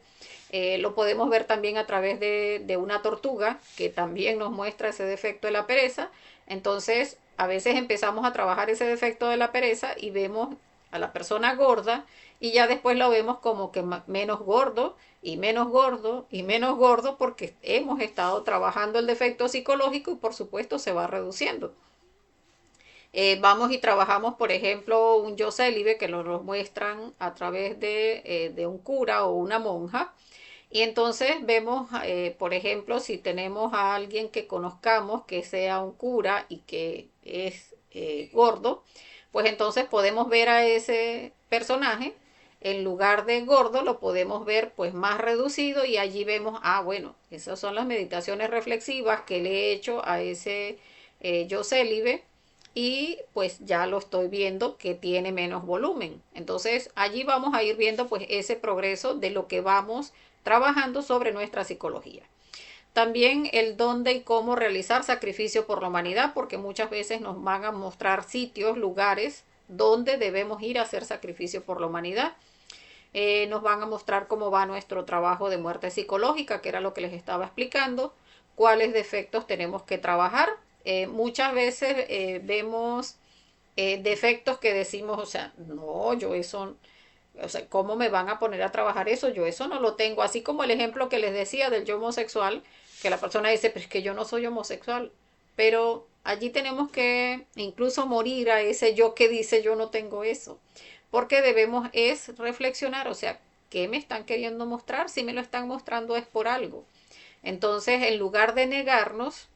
Lo podemos ver también a través de una tortuga, que también nos muestra ese defecto de la pereza. Entonces, a veces empezamos a trabajar ese defecto de la pereza y vemos a la persona gorda, y ya después lo vemos como que menos gordo y menos gordo y menos gordo, porque hemos estado trabajando el defecto psicológico y por supuesto se va reduciendo. Vamos y trabajamos, por ejemplo, un yo célibe que nos lo muestran a través de un cura o una monja. Y entonces vemos, por ejemplo, si tenemos a alguien que conozcamos que sea un cura y que es gordo, pues entonces podemos ver a ese personaje, en lugar de gordo, lo podemos ver pues más reducido, y allí vemos, ah, bueno, esas son las meditaciones reflexivas que le he hecho a ese yo célibe, y pues ya lo estoy viendo que tiene menos volumen. Entonces allí vamos a ir viendo pues ese progreso de lo que vamos trabajando sobre nuestra psicología. También el dónde y cómo realizar sacrificio por la humanidad, porque muchas veces nos van a mostrar sitios, lugares donde debemos ir a hacer sacrificio por la humanidad. Nos van a mostrar cómo va nuestro trabajo de muerte psicológica, que era lo que les estaba explicando, cuáles defectos tenemos que trabajar. Muchas veces vemos defectos que decimos, o sea, no, yo eso, o sea, ¿cómo me van a poner a trabajar eso? Yo eso no lo tengo. Así como el ejemplo que les decía del yo homosexual, que la persona dice, pero es que yo no soy homosexual. Pero allí tenemos que incluso morir a ese yo que dice yo no tengo eso. Porque debemos es reflexionar, o sea, ¿qué me están queriendo mostrar? Si me lo están mostrando es por algo. Entonces, en lugar de negarnos,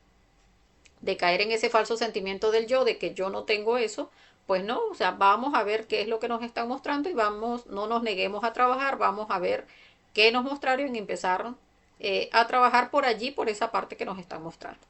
de caer en ese falso sentimiento del yo, de que yo no tengo eso, pues no, o sea, vamos a ver qué es lo que nos están mostrando y vamos, no nos neguemos a trabajar, vamos a ver qué nos mostraron y empezar a trabajar por allí, por esa parte que nos están mostrando.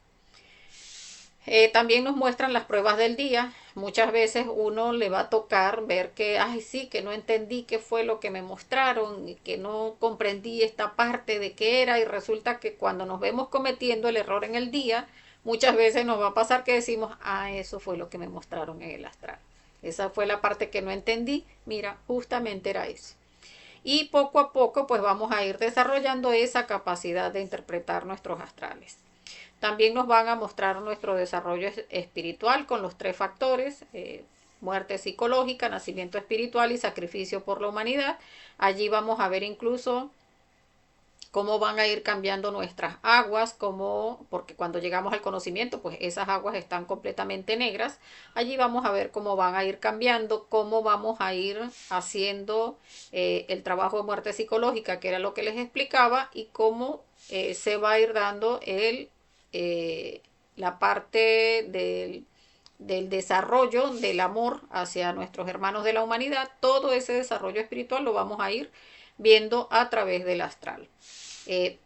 También nos muestran las pruebas del día. Muchas veces uno le va a tocar ver que, ay, sí, que no entendí qué fue lo que me mostraron y que no comprendí esta parte de qué era y resulta que cuando nos vemos cometiendo el error en el día, muchas veces nos va a pasar que decimos, ah, eso fue lo que me mostraron en el astral. Esa fue la parte que no entendí. Mira, justamente era eso. Y poco a poco pues vamos a ir desarrollando esa capacidad de interpretar nuestros astrales. También nos van a mostrar nuestro desarrollo espiritual con los tres factores, muerte psicológica, nacimiento espiritual y sacrificio por la humanidad. Allí vamos a ver incluso cómo van a ir cambiando nuestras aguas, porque cuando llegamos al conocimiento, pues esas aguas están completamente negras. Allí vamos a ver cómo van a ir cambiando, cómo vamos a ir haciendo el trabajo de muerte psicológica, que era lo que les explicaba, y cómo se va a ir dando la parte del desarrollo del amor hacia nuestros hermanos de la humanidad. Todo ese desarrollo espiritual lo vamos a ir viendo a través del astral.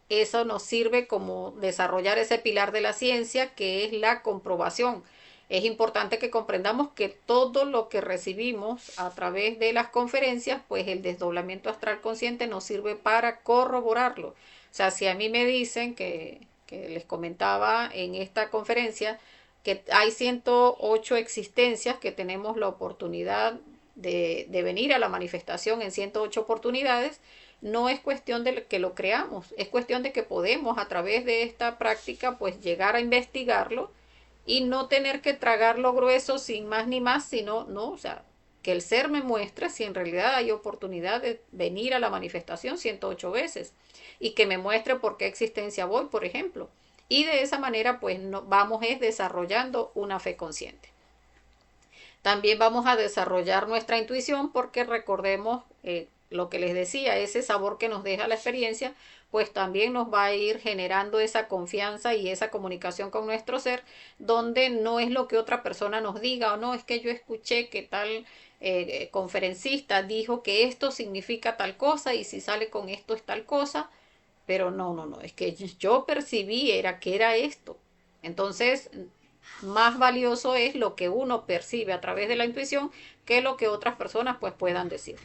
Eso nos sirve como desarrollar ese pilar de la ciencia que es la comprobación. Es importante que comprendamos que todo lo que recibimos a través de las conferencias, pues el desdoblamiento astral consciente nos sirve para corroborarlo. O sea, si a mí me dicen que les comentaba en esta conferencia que hay 108 existencias que tenemos la oportunidad de venir a la manifestación en 108 oportunidades, no es cuestión de que lo creamos, es cuestión de que podemos a través de esta práctica pues llegar a investigarlo y no tener que tragarlo grueso sin más ni más, sino, no, o sea, que el ser me muestre si en realidad hay oportunidad de venir a la manifestación 108 veces y que me muestre por qué existencia voy, por ejemplo. Y de esa manera pues vamos desarrollando una fe consciente. También vamos a desarrollar nuestra intuición porque recordemos lo que les decía, ese sabor que nos deja la experiencia, pues también nos va a ir generando esa confianza y esa comunicación con nuestro ser, donde no es lo que otra persona nos diga o no, es que yo escuché que tal conferencista dijo que esto significa tal cosa y si sale con esto es tal cosa, pero no, es que yo percibí era que era esto. Entonces, más valioso es lo que uno percibe a través de la intuición que lo que otras personas pues puedan decir.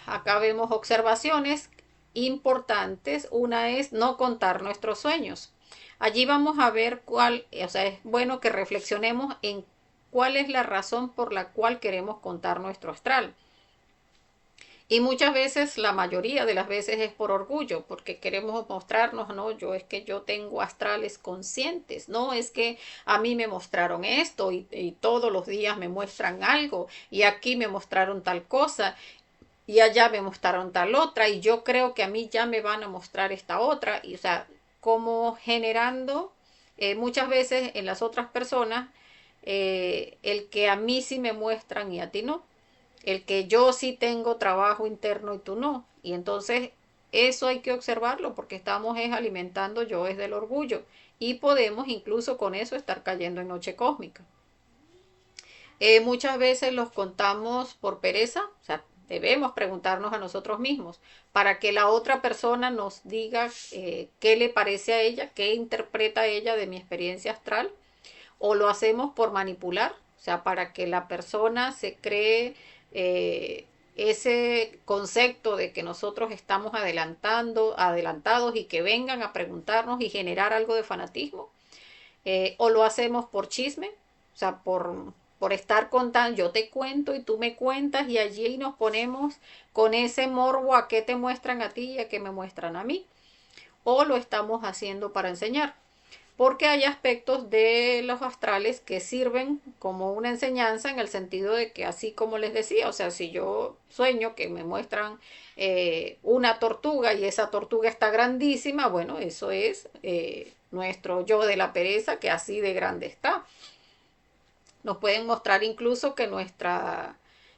Acá vemos observaciones importantes. Una es no contar nuestros sueños. Allí vamos a ver o sea, es bueno que reflexionemos en cuál es la razón por la cual queremos contar nuestro astral. Y muchas veces, la mayoría de las veces es por orgullo, porque queremos mostrarnos, no, es que yo tengo astrales conscientes, no, es que a mí me mostraron esto y todos los días me muestran algo y aquí me mostraron tal cosa y allá me mostraron tal otra y yo creo que a mí ya me van a mostrar esta otra y o sea, como generando muchas veces en las otras personas el que a mí sí me muestran y a ti no, el que yo sí tengo trabajo interno y tú no. Y entonces eso hay que observarlo porque estamos alimentando yo es del orgullo y podemos incluso con eso estar cayendo en noche cósmica. Muchas veces los contamos por pereza, o sea, debemos preguntarnos a nosotros mismos para que la otra persona nos diga qué le parece a ella, qué interpreta ella de mi experiencia astral, o lo hacemos por manipular, o sea, para que la persona se cree ese concepto de que nosotros estamos adelantados y que vengan a preguntarnos y generar algo de fanatismo, o lo hacemos por chisme, o sea, por estar contando, yo te cuento y tú me cuentas y allí nos ponemos con ese morbo a qué te muestran a ti y a qué me muestran a mí, o lo estamos haciendo para enseñar porque hay aspectos de los astrales que sirven como una enseñanza en el sentido de que así como les decía, o sea, si yo sueño que me muestran una tortuga y esa tortuga está grandísima, bueno, eso es nuestro yo de la pereza que así de grande está. Nos pueden mostrar incluso que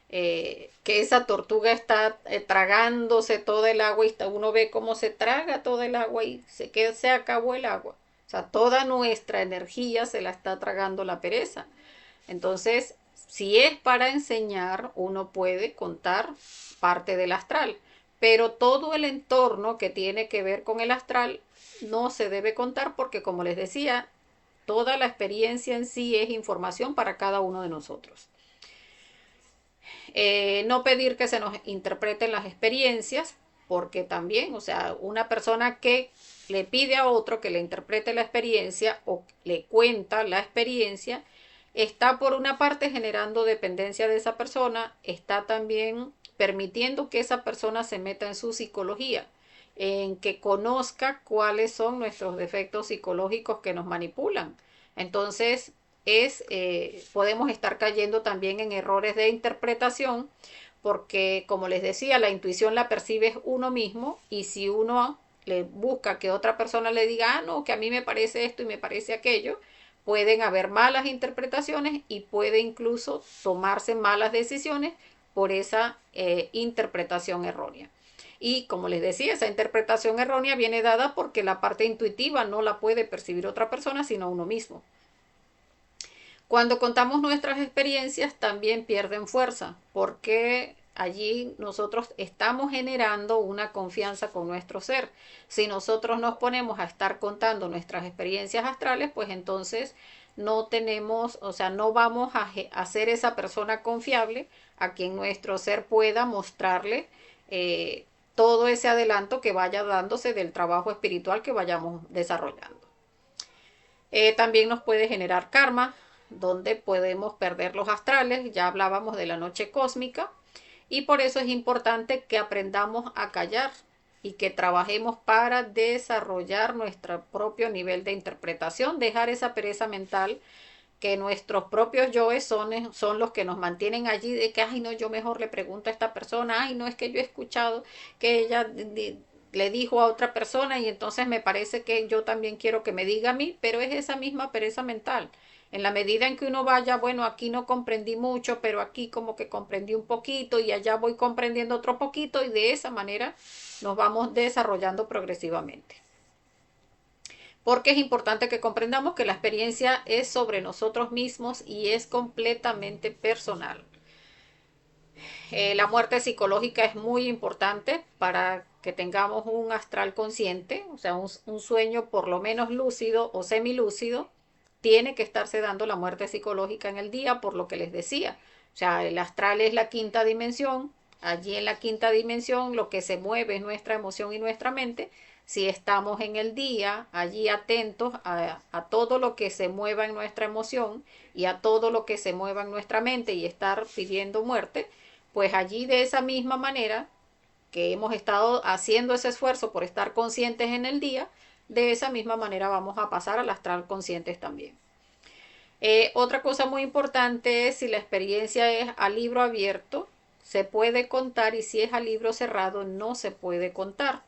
que esa tortuga está tragándose todo el agua y uno ve cómo se traga todo el agua y se acabó el agua. O sea, toda nuestra energía se la está tragando la pereza. Entonces, si es para enseñar, uno puede contar parte del astral, pero todo el entorno que tiene que ver con el astral no se debe contar porque, como les decía, toda la experiencia en sí es información para cada uno de nosotros. No pedir que se nos interpreten las experiencias, porque también, o sea, una persona que le pide a otro que le interprete la experiencia o le cuenta la experiencia, está por una parte generando dependencia de esa persona, está también permitiendo que esa persona se meta en su psicología, en que conozca cuáles son nuestros defectos psicológicos que nos manipulan. Entonces, podemos estar cayendo también en errores de interpretación porque, como les decía, la intuición la percibe uno mismo y si uno le busca que otra persona le diga, no, que a mí me parece esto y me parece aquello, pueden haber malas interpretaciones y puede incluso tomarse malas decisiones por esa interpretación errónea. Y como les decía, esa interpretación errónea viene dada porque la parte intuitiva no la puede percibir otra persona, sino uno mismo. Cuando contamos nuestras experiencias también pierden fuerza porque allí nosotros estamos generando una confianza con nuestro ser. Si nosotros nos ponemos a estar contando nuestras experiencias astrales, pues entonces no tenemos, o sea, no vamos a ser esa persona confiable a quien nuestro ser pueda mostrarle todo ese adelanto que vaya dándose del trabajo espiritual que vayamos desarrollando. También nos puede generar karma, donde podemos perder los astrales, ya hablábamos de la noche cósmica, y por eso es importante que aprendamos a callar y que trabajemos para desarrollar nuestro propio nivel de interpretación, dejar esa pereza mental que nuestros propios yoes son los que nos mantienen allí de que, ay no, yo mejor le pregunto a esta persona, ay no, es que yo he escuchado que ella le dijo a otra persona y entonces me parece que yo también quiero que me diga a mí, pero es esa misma pereza mental. En la medida en que uno vaya, bueno, aquí no comprendí mucho, pero aquí como que comprendí un poquito y allá voy comprendiendo otro poquito y de esa manera nos vamos desarrollando progresivamente. Porque es importante que comprendamos que la experiencia es sobre nosotros mismos y es completamente personal. La muerte psicológica es muy importante para que tengamos un astral consciente, o sea, un sueño por lo menos lúcido o semilúcido. Tiene que estarse dando la muerte psicológica en el día, por lo que les decía. O sea, el astral es la quinta dimensión. Allí en la quinta dimensión lo que se mueve es nuestra emoción y nuestra mente. Si estamos en el día, allí atentos a todo lo que se mueva en nuestra emoción y a todo lo que se mueva en nuestra mente y estar pidiendo muerte, pues allí de esa misma manera que hemos estado haciendo ese esfuerzo por estar conscientes en el día, de esa misma manera vamos a pasar al astral conscientes también. Otra cosa muy importante es si la experiencia es a libro abierto, se puede contar y si es a libro cerrado no se puede contar.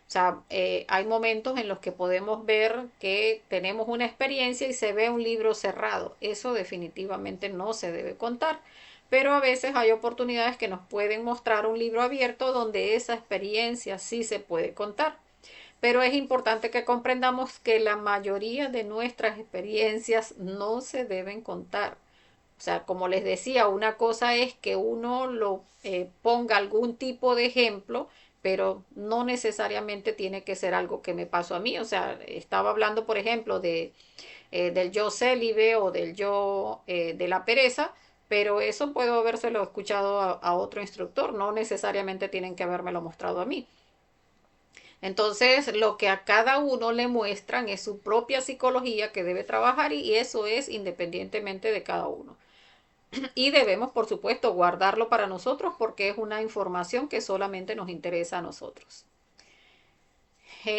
O sea, hay momentos en los que podemos ver que tenemos una experiencia y se ve un libro cerrado. Eso definitivamente no se debe contar. Pero a veces hay oportunidades que nos pueden mostrar un libro abierto donde esa experiencia sí se puede contar. Pero es importante que comprendamos que la mayoría de nuestras experiencias no se deben contar. O sea, como les decía, una cosa es que uno lo ponga algún tipo de ejemplo, pero no necesariamente tiene que ser algo que me pasó a mí. O sea, estaba hablando, por ejemplo, del yo célibe o del yo de la pereza, pero eso puedo habérselo escuchado a otro instructor, no necesariamente tienen que habérmelo mostrado a mí. Entonces, lo que a cada uno le muestran es su propia psicología que debe trabajar y eso es independientemente de cada uno. Y debemos, por supuesto, guardarlo para nosotros porque es una información que solamente nos interesa a nosotros.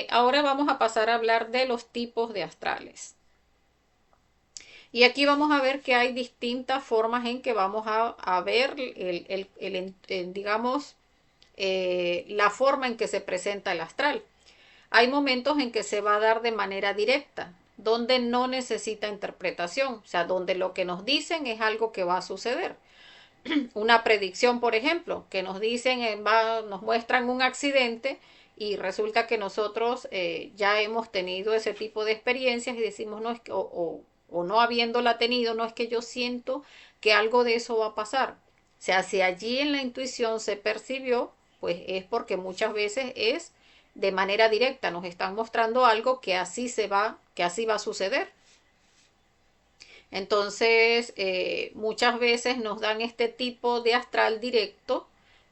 Ahora vamos a pasar a hablar de los tipos de astrales. Y aquí vamos a ver que hay distintas formas en que vamos a ver digamos, la forma en que se presenta el astral. Hay momentos en que se va a dar de manera directa, donde no necesita interpretación, o sea, donde lo que nos dicen es algo que va a suceder. Una predicción, por ejemplo, que nos dicen, nos muestran un accidente y resulta que nosotros ya hemos tenido ese tipo de experiencias y decimos, no, es que, o no habiéndola tenido, no es que yo siento que algo de eso va a pasar. O sea, si allí en la intuición se percibió, pues es porque muchas veces es de manera directa, nos están mostrando algo que así se va, que así va a suceder. Entonces, muchas veces nos dan este tipo de astral directo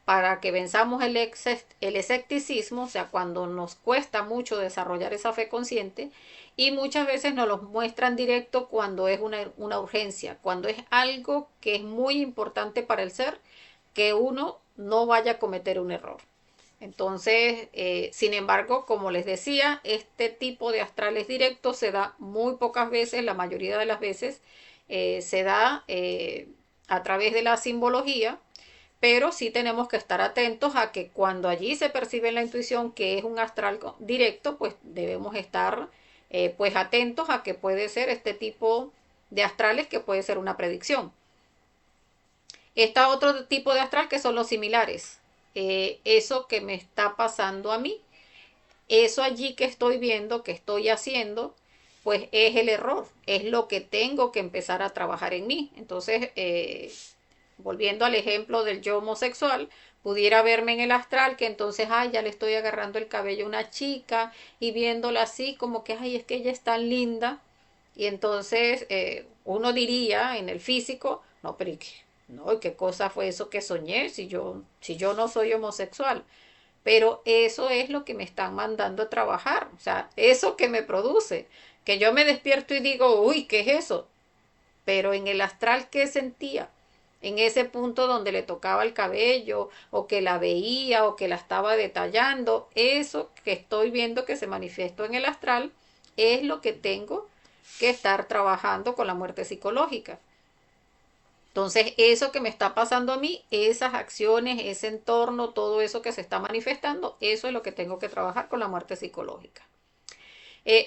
para que venzamos el escepticismo, o sea, cuando nos cuesta mucho desarrollar esa fe consciente, y muchas veces nos los muestran directo cuando es una urgencia, cuando es algo que es muy importante para el ser, que uno no vaya a cometer un error. Entonces, sin embargo, como les decía, este tipo de astrales directos se da muy pocas veces, la mayoría de las veces se da a través de la simbología, pero sí tenemos que estar atentos a que cuando allí se percibe en la intuición que es un astral directo, pues debemos estar pues atentos a que puede ser este tipo de astrales, que puede ser una predicción. Está otro tipo de astral que son los similares. Eso que me está pasando a mí, eso allí que estoy viendo, que estoy haciendo, pues es el error, es lo que tengo que empezar a trabajar en mí. Entonces, volviendo al ejemplo del yo homosexual, pudiera verme en el astral que entonces, ay, ya le estoy agarrando el cabello a una chica y viéndola así como que, ay, es que ella es tan linda. Y entonces uno diría en el físico, no, pero no, ¿qué cosa fue eso que soñé si yo no soy homosexual? Pero eso es lo que me están mandando a trabajar, o sea, eso que me produce, que yo me despierto y digo, uy, ¿qué es eso? Pero en el astral, ¿qué sentía? En ese punto donde le tocaba el cabello, o que la veía, o que la estaba detallando, eso que estoy viendo que se manifestó en el astral, es lo que tengo que estar trabajando con la muerte psicológica. Entonces, eso que me está pasando a mí, esas acciones, ese entorno, todo eso que se está manifestando, eso es lo que tengo que trabajar con la muerte psicológica.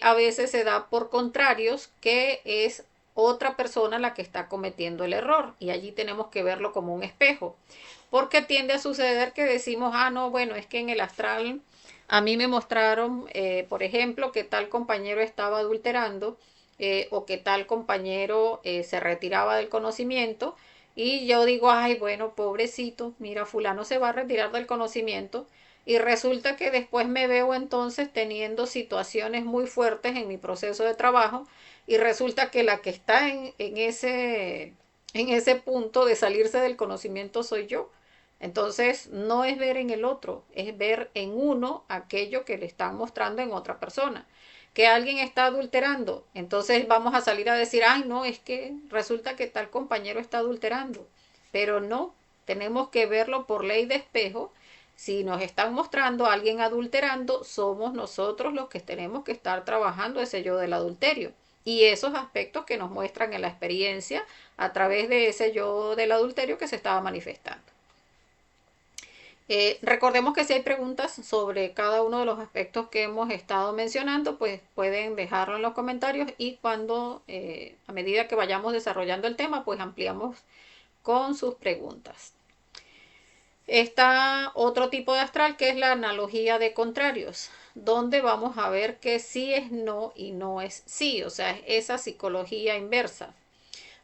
A veces se da por contrarios, que es otra persona la que está cometiendo el error, y allí tenemos que verlo como un espejo, porque tiende a suceder que decimos, ah, no, bueno, es que en el astral a mí me mostraron, por ejemplo, que tal compañero estaba adulterando, o que tal compañero se retiraba del conocimiento, y yo digo, ay, bueno, pobrecito, mira, fulano se va a retirar del conocimiento, y resulta que después me veo entonces teniendo situaciones muy fuertes en mi proceso de trabajo, y resulta que la que está en ese punto de salirse del conocimiento soy yo. Entonces, no es ver en el otro, es ver en uno aquello que le están mostrando en otra persona. Que alguien está adulterando, entonces vamos a salir a decir, ay, no, es que resulta que tal compañero está adulterando. Pero no, tenemos que verlo por ley de espejo. Si nos están mostrando a alguien adulterando, somos nosotros los que tenemos que estar trabajando ese yo del adulterio. Y esos aspectos que nos muestran en la experiencia a través de ese yo del adulterio que se estaba manifestando. Recordemos que si hay preguntas sobre cada uno de los aspectos que hemos estado mencionando, pues pueden dejarlo en los comentarios, y cuando, a medida que vayamos desarrollando el tema, pues ampliamos con sus preguntas. Está otro tipo de astral, que es la analogía de contrarios, donde vamos a ver que sí es no y no es sí, o sea, es esa psicología inversa,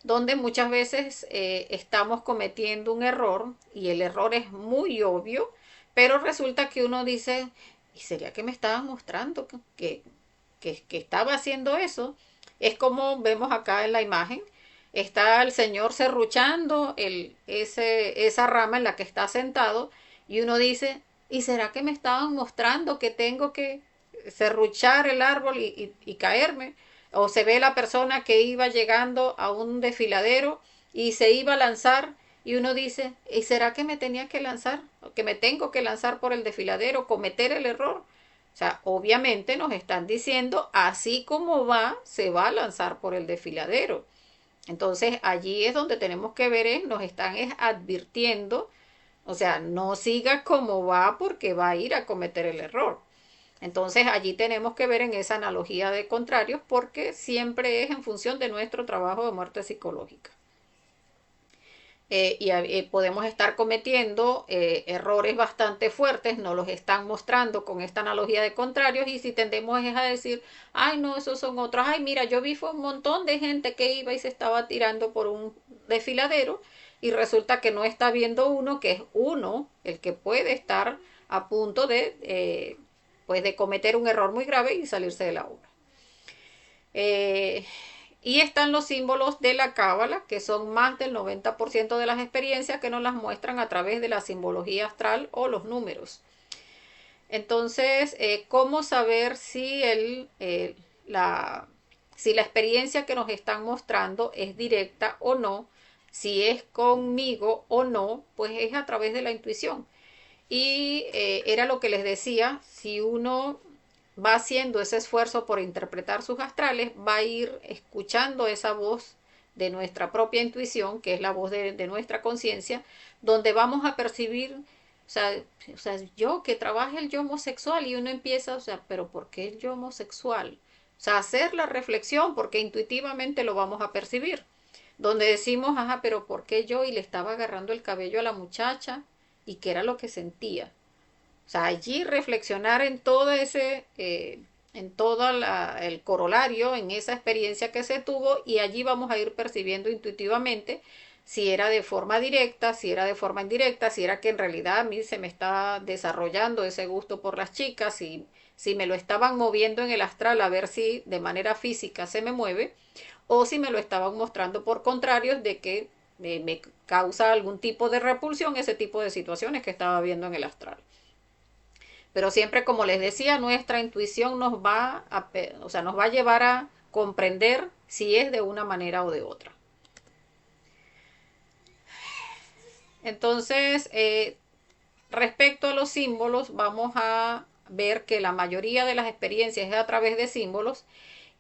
donde muchas veces estamos cometiendo un error y el error es muy obvio, pero resulta que uno dice, ¿y sería que me estabas mostrando que estaba haciendo eso? Es como vemos acá en la imagen, está el señor serruchando esa rama en la que está sentado, y uno dice, ¿y será que me estaban mostrando que tengo que serruchar el árbol y caerme? O se ve la persona que iba llegando a un desfiladero y se iba a lanzar, y uno dice, ¿y será que me tenía que lanzar? ¿Que me tengo que lanzar por el desfiladero, cometer el error? O sea, obviamente nos están diciendo, así como va, se va a lanzar por el desfiladero. Entonces allí es donde tenemos que ver, nos están advirtiendo, o sea, no siga como va porque va a ir a cometer el error. Entonces allí tenemos que ver en esa analogía de contrarios, porque siempre es en función de nuestro trabajo de muerte psicológica. podemos estar cometiendo errores bastante fuertes, nos los están mostrando con esta analogía de contrarios y si tendemos es a decir, ay no, esos son otros, ay mira, yo vi fue un montón de gente que iba y se estaba tirando por un desfiladero y resulta que no está viendo uno, que es uno el que puede estar a punto pues de cometer un error muy grave y salirse de la obra. Eh, y están los símbolos de la cábala, que son más del 90% de las experiencias que nos las muestran a través de la simbología astral o los números. Entonces, ¿cómo saber si la experiencia que nos están mostrando es directa o no? Si es conmigo o no, pues es a través de la intuición. Y era lo que les decía, si uno va haciendo ese esfuerzo por interpretar sus astrales, va a ir escuchando esa voz de nuestra propia intuición, que es la voz de nuestra conciencia, donde vamos a percibir, yo que trabaje el yo homosexual y uno empieza, pero ¿por qué el yo homosexual? O sea, hacer la reflexión porque intuitivamente lo vamos a percibir. Donde decimos, ajá, pero ¿por qué yo? Y le estaba agarrando el cabello a la muchacha y qué era lo que sentía. O sea, allí reflexionar en todo en todo el corolario, en esa experiencia que se tuvo y allí vamos a ir percibiendo intuitivamente si era de forma directa, si era de forma indirecta, si era que en realidad a mí se me está desarrollando ese gusto por las chicas, si me lo estaban moviendo en el astral a ver si de manera física se me mueve o si me lo estaban mostrando por contrarios de que me causa algún tipo de repulsión ese tipo de situaciones que estaba viendo en el astral. Pero siempre, como les decía, nuestra intuición nos va a llevar a comprender si es de una manera o de otra. Entonces, respecto a los símbolos, vamos a ver que la mayoría de las experiencias es a través de símbolos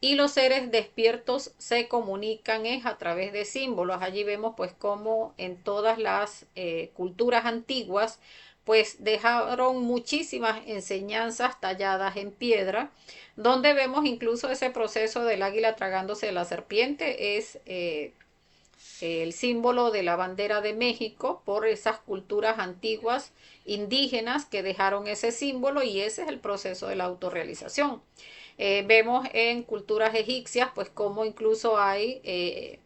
y los seres despiertos se comunican es a través de símbolos. Allí vemos pues cómo en todas las culturas antiguas pues dejaron muchísimas enseñanzas talladas en piedra, donde vemos incluso ese proceso del águila tragándose la serpiente, es el símbolo de la bandera de México por esas culturas antiguas indígenas que dejaron ese símbolo y ese es el proceso de la autorrealización. Vemos en culturas egipcias pues como incluso hay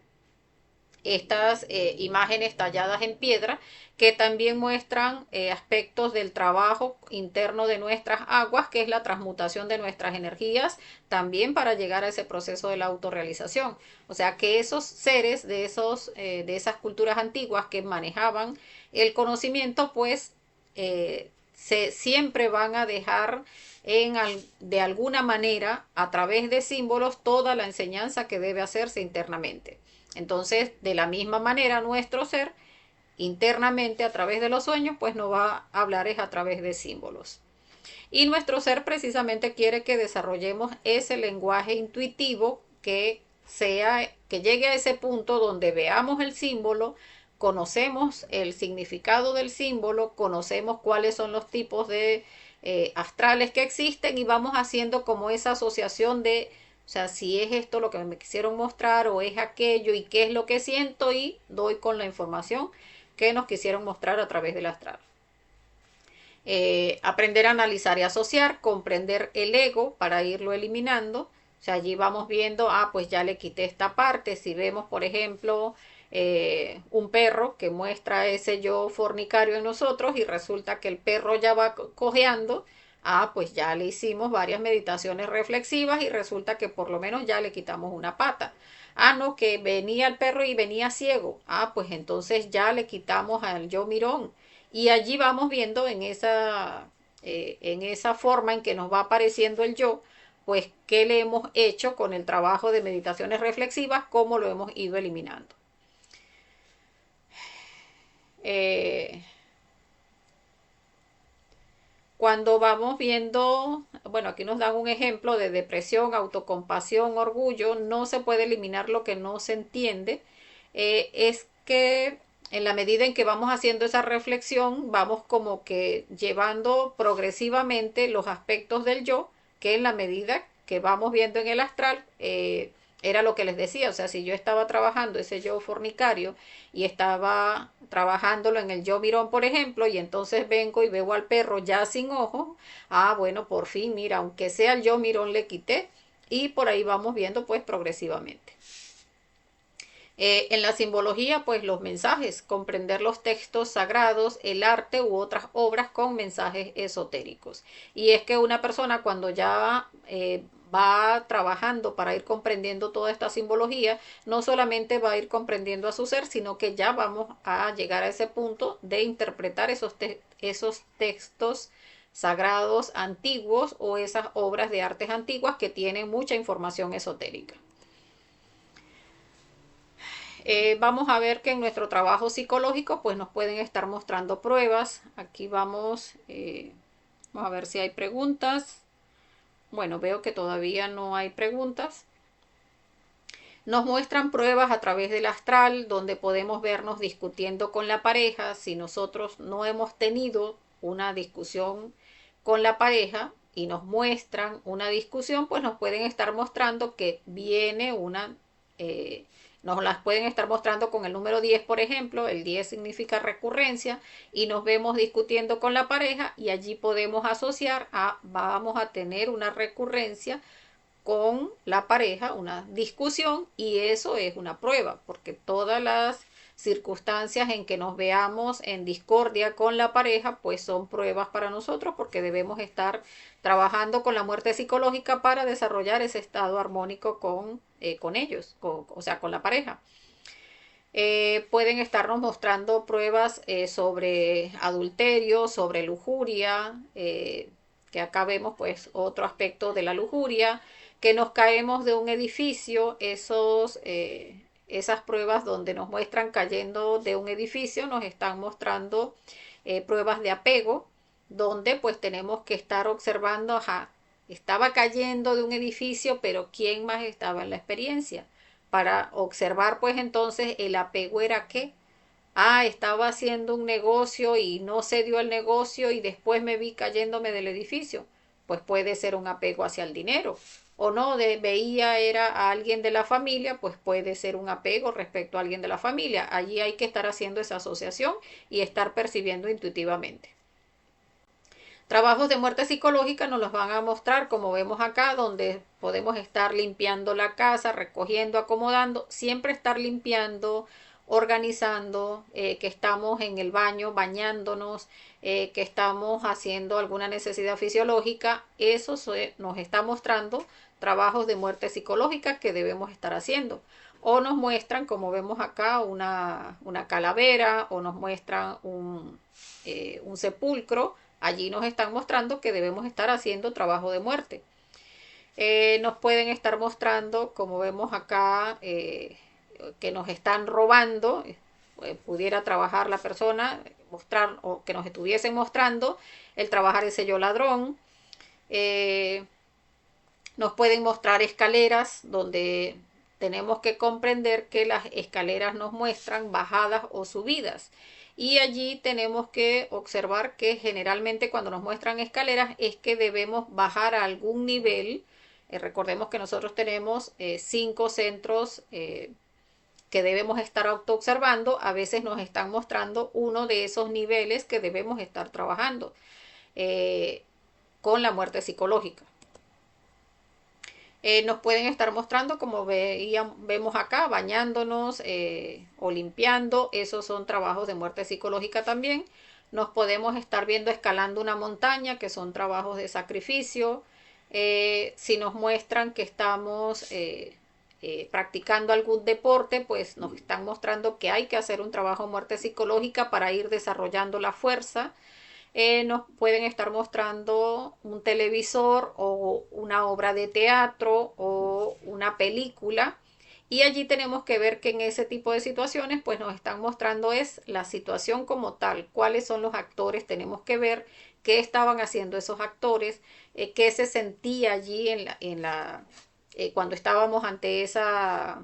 estas imágenes talladas en piedra que también muestran aspectos del trabajo interno de nuestras aguas, que es la transmutación de nuestras energías, también para llegar a ese proceso de la autorrealización. O sea que esos seres de esas culturas antiguas que manejaban el conocimiento, pues siempre van a dejar de alguna manera, a través de símbolos, toda la enseñanza que debe hacerse internamente. Entonces, de la misma manera, nuestro ser internamente a través de los sueños, pues nos va a hablar es a través de símbolos. Y nuestro ser precisamente quiere que desarrollemos ese lenguaje intuitivo que llegue a ese punto donde veamos el símbolo, conocemos el significado del símbolo, conocemos cuáles son los tipos de astrales que existen y vamos haciendo como esa asociación de o sea, si es esto lo que me quisieron mostrar o es aquello y qué es lo que siento y doy con la información que nos quisieron mostrar a través del astral. Aprender a analizar y asociar, comprender el ego para irlo eliminando. O sea, allí vamos viendo, pues ya le quité esta parte. Si vemos, por ejemplo, un perro que muestra ese yo fornicario en nosotros y resulta que el perro ya va cojeando, pues ya le hicimos varias meditaciones reflexivas y resulta que por lo menos ya le quitamos una pata. No, que venía el perro y venía ciego. Pues entonces ya le quitamos al yo mirón. Y allí vamos viendo en esa forma en que nos va apareciendo el yo, pues qué le hemos hecho con el trabajo de meditaciones reflexivas, cómo lo hemos ido eliminando. Cuando vamos viendo, bueno, aquí nos dan un ejemplo de depresión, autocompasión, orgullo, no se puede eliminar lo que no se entiende. Es que en la medida en que vamos haciendo esa reflexión, vamos como que llevando progresivamente los aspectos del yo, que en la medida que vamos viendo en el astral, Era lo que les decía, o sea, si yo estaba trabajando ese yo fornicario y estaba trabajándolo en el yo mirón, por ejemplo, y entonces vengo y veo al perro ya sin ojos, bueno, por fin, mira, aunque sea el yo mirón le quité y por ahí vamos viendo pues progresivamente. En la simbología, pues los mensajes, comprender los textos sagrados, el arte u otras obras con mensajes esotéricos. Y es que una persona cuando ya va trabajando para ir comprendiendo toda esta simbología, no solamente va a ir comprendiendo a su ser, sino que ya vamos a llegar a ese punto de interpretar esos textos sagrados antiguos o esas obras de artes antiguas que tienen mucha información esotérica. Vamos a ver que en nuestro trabajo psicológico pues nos pueden estar mostrando pruebas. Aquí vamos a ver si hay preguntas. Bueno, veo que todavía no hay preguntas. Nos muestran pruebas a través del astral donde podemos vernos discutiendo con la pareja. Si nosotros no hemos tenido una discusión con la pareja y nos muestran una discusión, pues nos pueden estar mostrando que viene nos las pueden estar mostrando con el número 10, por ejemplo. El 10 significa recurrencia y nos vemos discutiendo con la pareja y allí podemos asociar vamos a tener una recurrencia con la pareja, una discusión, y eso es una prueba, porque todas las circunstancias en que nos veamos en discordia con la pareja, pues son pruebas para nosotros, porque debemos estar trabajando con la muerte psicológica para desarrollar ese estado armónico con ellos, o sea, con la pareja. Pueden estarnos mostrando pruebas sobre adulterio, sobre lujuria, que acá vemos pues otro aspecto de la lujuria, que nos caemos de un edificio, esas pruebas donde nos muestran cayendo de un edificio, nos están mostrando pruebas de apego, donde pues tenemos que estar observando, estaba cayendo de un edificio, pero ¿quién más estaba en la experiencia? Para observar pues entonces el apego era qué. Estaba haciendo un negocio y no se dio el negocio y después me vi cayéndome del edificio. Pues puede ser un apego hacia el dinero. O no, veía era a alguien de la familia, pues puede ser un apego respecto a alguien de la familia. Allí hay que estar haciendo esa asociación y estar percibiendo intuitivamente. Trabajos de muerte psicológica nos los van a mostrar, como vemos acá, donde podemos estar limpiando la casa, recogiendo, acomodando, siempre estar limpiando, organizando, que estamos en el baño bañándonos, que estamos haciendo alguna necesidad fisiológica. Eso nos está mostrando trabajos de muerte psicológica que debemos estar haciendo. O nos muestran, como vemos acá, una calavera, o nos muestran un sepulcro. Allí nos están mostrando que debemos estar haciendo trabajo de muerte. Nos pueden estar mostrando, como vemos acá, que nos están robando. Pudiera trabajar la persona, mostrar o que nos estuviesen mostrando el trabajar ese yo ladrón. Nos pueden mostrar escaleras donde tenemos que comprender que las escaleras nos muestran bajadas o subidas. Y allí tenemos que observar que generalmente cuando nos muestran escaleras es que debemos bajar a algún nivel. Recordemos que nosotros tenemos 5 centros que debemos estar autoobservando. A veces nos están mostrando uno de esos niveles que debemos estar trabajando con la muerte psicológica. Nos pueden estar mostrando, como vemos acá, bañándonos o limpiando. Esos son trabajos de muerte psicológica también. Nos podemos estar viendo escalando una montaña, que son trabajos de sacrificio. Si nos muestran que estamos practicando algún deporte, pues nos están mostrando que hay que hacer un trabajo de muerte psicológica para ir desarrollando la fuerza. Nos pueden estar mostrando un televisor o una obra de teatro o una película, y allí tenemos que ver que en ese tipo de situaciones pues nos están mostrando es la situación como tal, cuáles son los actores, tenemos que ver qué estaban haciendo esos actores, qué se sentía allí cuando estábamos ante esa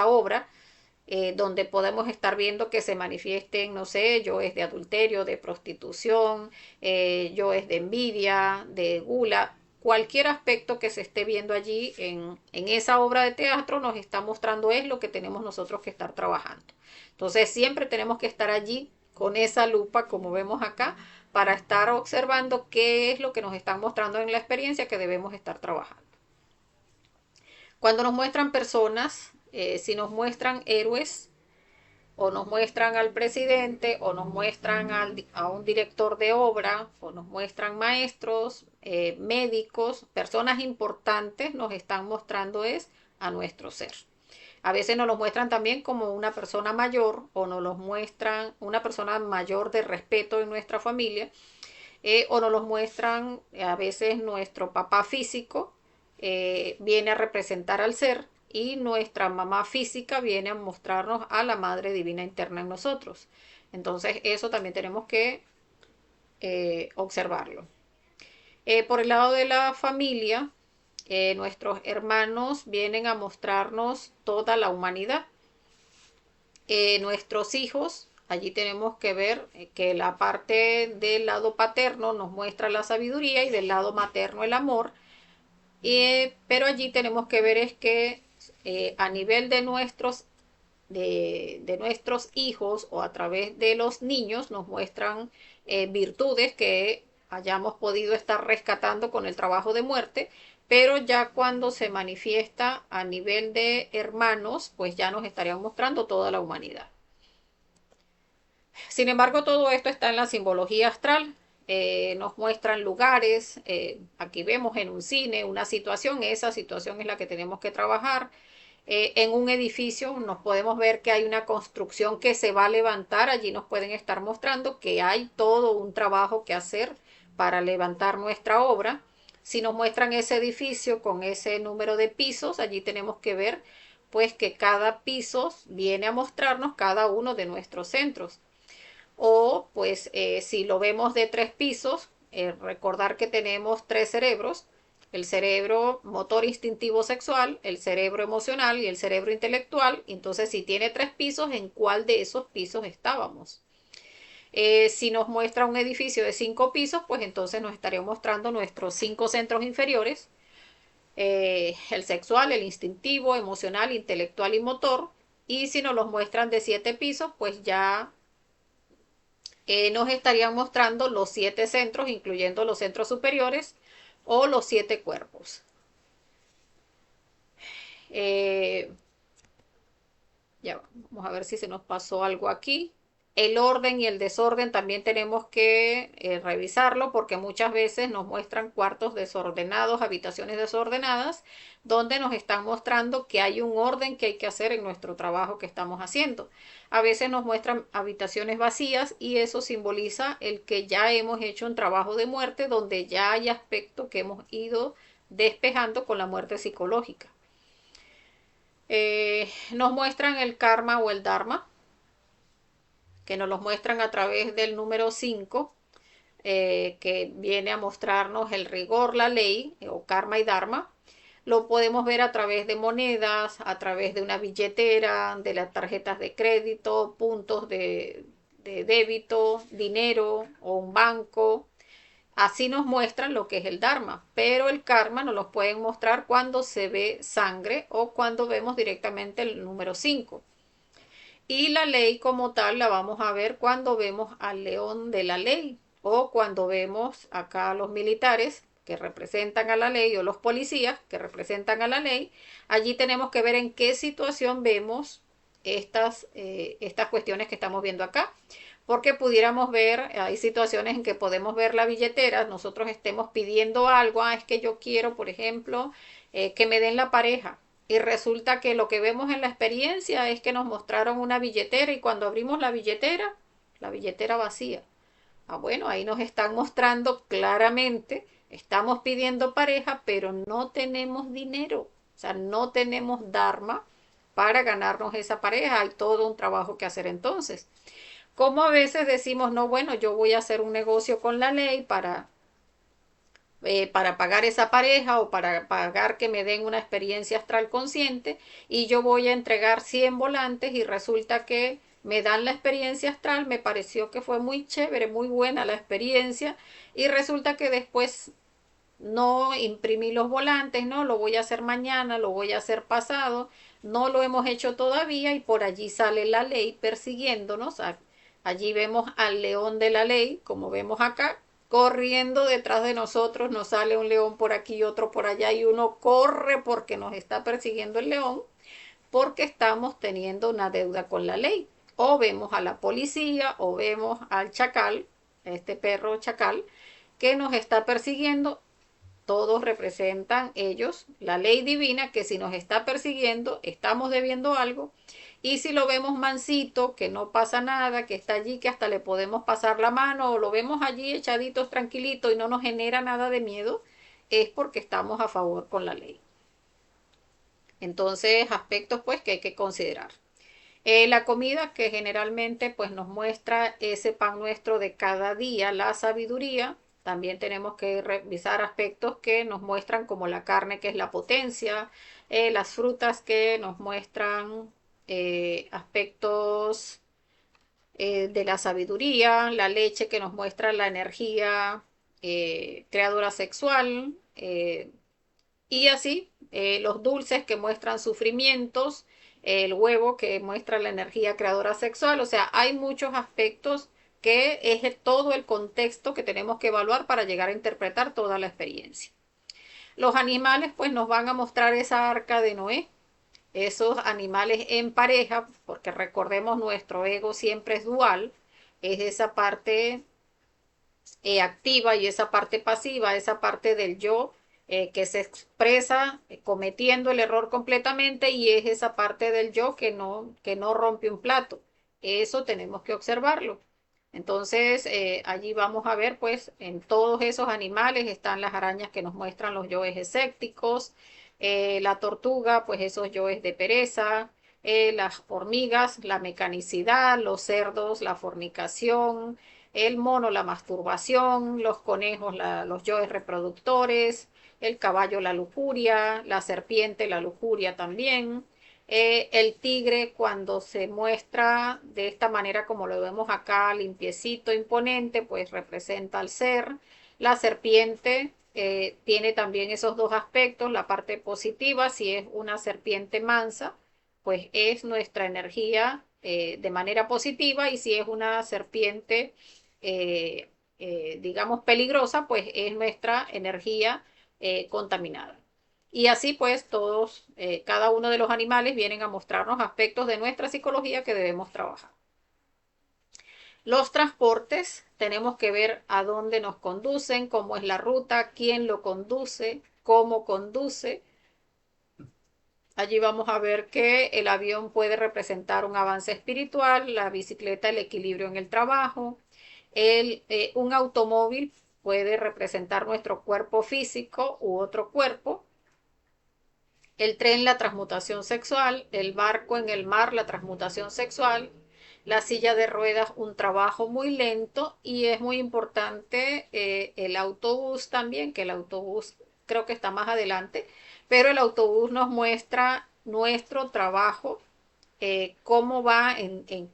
obra, donde podemos estar viendo que se manifiesten, no sé, yo es de adulterio, de prostitución, yo es de envidia, de gula, cualquier aspecto que se esté viendo allí en esa obra de teatro nos está mostrando es lo que tenemos nosotros que estar trabajando. Entonces siempre tenemos que estar allí con esa lupa, como vemos acá, para estar observando qué es lo que nos están mostrando en la experiencia que debemos estar trabajando. Cuando nos muestran personas, si nos muestran héroes, o nos muestran al presidente, o nos muestran a un director de obra, o nos muestran maestros, médicos, personas importantes, nos están mostrando es a nuestro ser. A veces nos lo muestran también como una persona mayor, o nos los muestran una persona mayor de respeto en nuestra familia, o nos los muestran a veces nuestro papá físico, viene a representar al ser, y nuestra mamá física viene a mostrarnos a la Madre Divina interna en nosotros. Entonces eso también tenemos que observarlo. Por el lado de la familia, nuestros hermanos vienen a mostrarnos toda la humanidad. Nuestros hijos, allí tenemos que ver que la parte del lado paterno nos muestra la sabiduría y del lado materno el amor. Pero allí tenemos que ver es que a nivel de nuestros hijos o a través de los niños nos muestran virtudes que hayamos podido estar rescatando con el trabajo de muerte, pero ya cuando se manifiesta a nivel de hermanos, pues ya nos estarían mostrando toda la humanidad. Sin embargo, todo esto está en la simbología astral. Nos muestran lugares, aquí vemos en un cine una situación, esa situación es la que tenemos que trabajar. En un edificio nos podemos ver que hay una construcción que se va a levantar, allí nos pueden estar mostrando que hay todo un trabajo que hacer para levantar nuestra obra. Si nos muestran ese edificio con ese número de pisos, allí tenemos que ver pues que cada piso viene a mostrarnos cada uno de nuestros centros. O pues si lo vemos de 3 pisos, recordar que tenemos 3 cerebros: el cerebro motor instintivo sexual, el cerebro emocional y el cerebro intelectual. Entonces, si tiene 3 pisos, ¿en cuál de esos pisos estábamos? Si nos muestra un edificio de 5 pisos, pues entonces nos estaría mostrando nuestros 5 centros inferiores: el sexual, el instintivo, emocional, intelectual y motor. Y si nos los muestran de 7 pisos, pues ya nos estarían mostrando los 7 centros, incluyendo los centros superiores o los 7 cuerpos. Ya vamos a ver si se nos pasó algo aquí. El orden y el desorden también tenemos que revisarlo, porque muchas veces nos muestran cuartos desordenados, habitaciones desordenadas, donde nos están mostrando que hay un orden que hay que hacer en nuestro trabajo que estamos haciendo. A veces nos muestran habitaciones vacías y eso simboliza el que ya hemos hecho un trabajo de muerte, donde ya hay aspectos que hemos ido despejando con la muerte psicológica. Nos muestran el karma o el dharma, que nos los muestran a través del número 5, que viene a mostrarnos el rigor, la ley, o karma y dharma. Lo podemos ver a través de monedas, a través de una billetera, de las tarjetas de crédito, puntos de débito, dinero o un banco. Así nos muestran lo que es el dharma, pero el karma nos lo pueden mostrar cuando se ve sangre o cuando vemos directamente el número 5. Y la ley como tal la vamos a ver cuando vemos al león de la ley, o cuando vemos acá a los militares que representan a la ley, o los policías que representan a la ley. Allí tenemos que ver en qué situación vemos estas cuestiones que estamos viendo acá, porque pudiéramos ver, hay situaciones en que podemos ver la billetera, nosotros estemos pidiendo algo, es que yo quiero, por ejemplo, que me den la pareja. Y resulta que lo que vemos en la experiencia es que nos mostraron una billetera, y cuando abrimos la billetera vacía. Bueno, ahí nos están mostrando claramente, estamos pidiendo pareja, pero no tenemos dinero, o sea, no tenemos dharma para ganarnos esa pareja. Hay todo un trabajo que hacer entonces. Como a veces decimos, no, bueno, yo voy a hacer un negocio con la ley para pagar esa pareja, o para pagar que me den una experiencia astral consciente, y yo voy a entregar 100 volantes y resulta que me dan la experiencia astral, me pareció que fue muy chévere, muy buena la experiencia, y resulta que después no imprimí los volantes, no, lo voy a hacer mañana, lo voy a hacer pasado, no lo hemos hecho todavía y por allí sale la ley persiguiéndonos. Allí vemos al león de la ley, como vemos acá, corriendo detrás de nosotros, nos sale un león por aquí y otro por allá y uno corre porque nos está persiguiendo el león porque estamos teniendo una deuda con la ley. O vemos a la policía o vemos al chacal, este perro chacal, que nos está persiguiendo. Todos representan ellos la ley divina que si nos está persiguiendo estamos debiendo algo y si lo vemos mansito, que no pasa nada, que está allí, que hasta le podemos pasar la mano o lo vemos allí echaditos tranquilito y no nos genera nada de miedo, es porque estamos a favor con la ley. Entonces, aspectos pues que hay que considerar. La comida que generalmente pues nos muestra ese pan nuestro de cada día, la sabiduría. También tenemos que revisar aspectos que nos muestran como la carne que es la potencia, las frutas que nos muestran aspectos de la sabiduría, la leche que nos muestra la energía creadora sexual, y así, los dulces que muestran sufrimientos, el huevo que muestra la energía creadora sexual, o sea, hay muchos aspectos que es todo el contexto que tenemos que evaluar para llegar a interpretar toda la experiencia. Los animales pues nos van a mostrar esa arca de Noé, esos animales en pareja, porque recordemos nuestro ego siempre es dual, es esa parte activa y esa parte pasiva, esa parte del yo que se expresa cometiendo el error completamente y es esa parte del yo que no rompe un plato. Eso tenemos que observarlo. Entonces, allí vamos a ver, pues, en todos esos animales están las arañas que nos muestran los yoes escépticos, la tortuga, pues esos yoes de pereza, las hormigas, la mecanicidad, los cerdos, la fornicación, el mono, la masturbación, los conejos, los yoes reproductores, el caballo, la lujuria, la serpiente, la lujuria también, el tigre cuando se muestra de esta manera como lo vemos acá, limpiecito, imponente, pues representa al ser. La serpiente tiene también esos dos aspectos, la parte positiva, si es una serpiente mansa, pues es nuestra energía de manera positiva y si es una serpiente, digamos, peligrosa, pues es nuestra energía contaminada. Y así pues todos, cada uno de los animales vienen a mostrarnos aspectos de nuestra psicología que debemos trabajar. Los transportes, tenemos que ver a dónde nos conducen, cómo es la ruta, quién lo conduce, cómo conduce. Allí vamos a ver que el avión puede representar un avance espiritual, la bicicleta el equilibrio en el trabajo, un automóvil puede representar nuestro cuerpo físico u otro cuerpo, el tren la transmutación sexual, el barco en el mar la transmutación sexual, la silla de ruedas un trabajo muy lento y es muy importante el autobús también, que el autobús creo que está más adelante, pero el autobús nos muestra nuestro trabajo, cómo va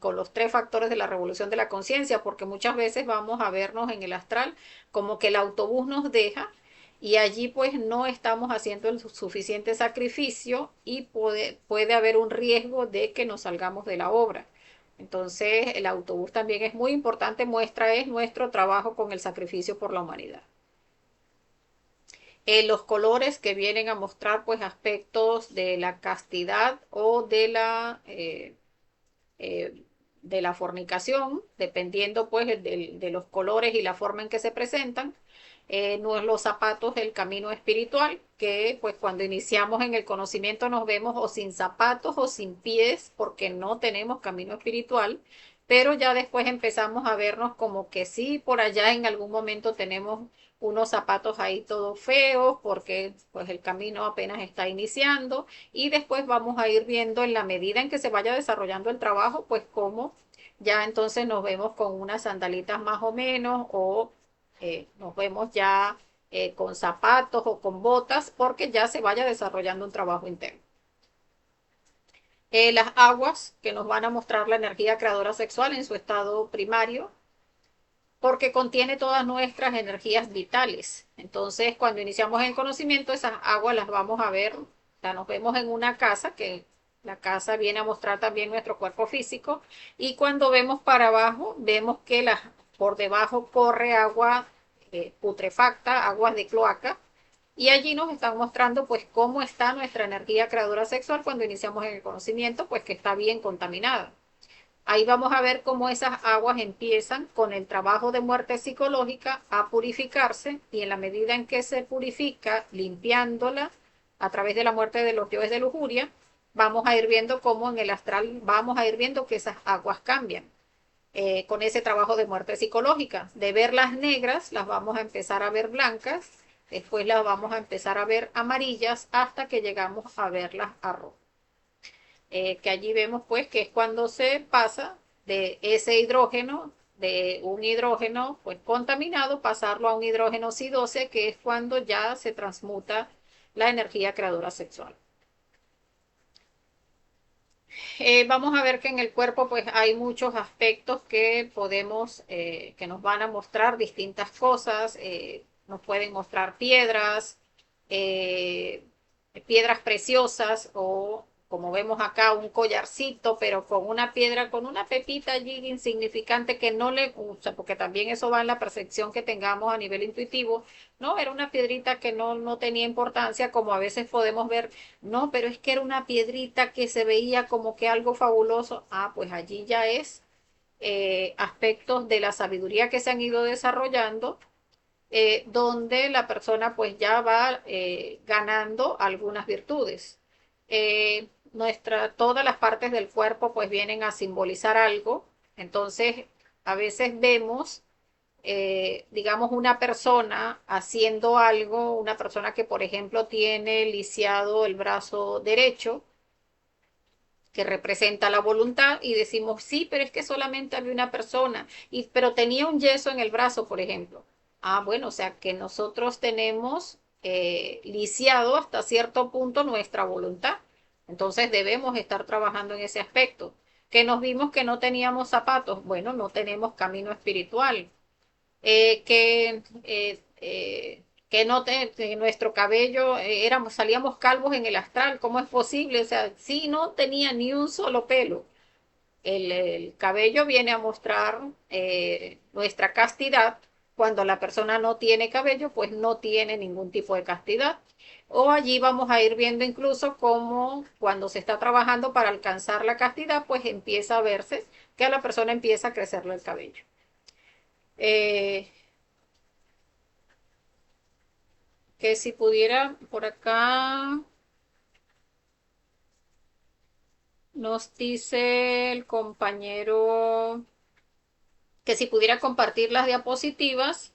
con los tres factores de la revolución de la conciencia, porque muchas veces vamos a vernos en el astral como que el autobús nos deja y allí pues no estamos haciendo el suficiente sacrificio y puede haber un riesgo de que nos salgamos de la obra. Entonces el autobús también es muy importante, muestra es nuestro trabajo con el sacrificio por la humanidad. Los colores que vienen a mostrar pues aspectos de la castidad o eh, de la fornicación, dependiendo pues de los colores y la forma en que se presentan. Los zapatos, el camino espiritual, que pues cuando iniciamos en el conocimiento nos vemos o sin zapatos o sin pies porque no tenemos camino espiritual, pero ya después empezamos a vernos como que sí, por allá en algún momento tenemos unos zapatos ahí todos feos porque pues el camino apenas está iniciando y después vamos a ir viendo en la medida en que se vaya desarrollando el trabajo, pues cómo ya entonces nos vemos con unas sandalitas más o menos o nos vemos ya con zapatos o con botas porque ya se vaya desarrollando un trabajo interno. Las aguas que nos van a mostrar la energía creadora sexual en su estado primario, porque contiene todas nuestras energías vitales. Entonces, cuando iniciamos el conocimiento, esas aguas las vamos a ver, o sea, nos vemos en una casa, que la casa viene a mostrar también nuestro cuerpo físico, y cuando vemos para abajo, vemos que por debajo corre agua putrefacta, aguas de cloaca, y allí nos están mostrando pues cómo está nuestra energía creadora sexual cuando iniciamos en el conocimiento, pues que está bien contaminada. Ahí vamos a ver cómo esas aguas empiezan con el trabajo de muerte psicológica a purificarse, y en la medida en que se purifica, limpiándola a través de la muerte de los yoes de lujuria, vamos a ir viendo cómo en el astral vamos a ir viendo que esas aguas cambian. Con ese trabajo de muerte psicológica. De verlas negras, las vamos a empezar a ver blancas, después las vamos a empezar a ver amarillas, hasta que llegamos a verlas a rojo. Que allí vemos pues que es cuando se pasa de ese hidrógeno, de un hidrógeno pues contaminado, pasarlo a un hidrógeno Si12, que es cuando ya se transmuta la energía creadora sexual. Vamos a ver que en el cuerpo pues hay muchos aspectos que podemos, que nos van a mostrar distintas cosas. Nos pueden mostrar piedras, eh, piedras preciosas, o como vemos acá un collarcito, pero con una piedra, con una pepita allí insignificante que no le gusta, porque también eso va en la percepción que tengamos a nivel intuitivo. No, era una piedrita que no tenía importancia, como a veces podemos ver. No, pero es que era una piedrita que se veía como que algo fabuloso. Ah, pues allí ya es aspectos de la sabiduría que se han ido desarrollando, donde la persona pues ya va ganando algunas virtudes. Todas las partes del cuerpo pues vienen a simbolizar algo. Entonces, a veces vemos digamos, una persona haciendo algo, una persona que, por ejemplo, tiene lisiado el brazo derecho, que representa la voluntad, y decimos, sí, pero es que solamente había una persona, pero tenía un yeso en el brazo, por ejemplo. Ah, bueno, o sea que nosotros tenemos lisiado hasta cierto punto nuestra voluntad. Entonces debemos estar trabajando en ese aspecto. Que nos vimos que no teníamos zapatos, bueno, no tenemos camino espiritual. Que no que nuestro cabello salíamos calvos en el astral. ¿Cómo es posible? O sea, sí, no tenía ni un solo pelo. El cabello viene a mostrar nuestra castidad. Cuando la persona no tiene cabello, pues no tiene ningún tipo de castidad. O allí vamos a ir viendo incluso cómo cuando se está trabajando para alcanzar la castidad, pues empieza a verse que a la persona empieza a crecerle el cabello. Eh, que si pudiera por acá, nos dice el compañero que si pudiera compartir las diapositivas,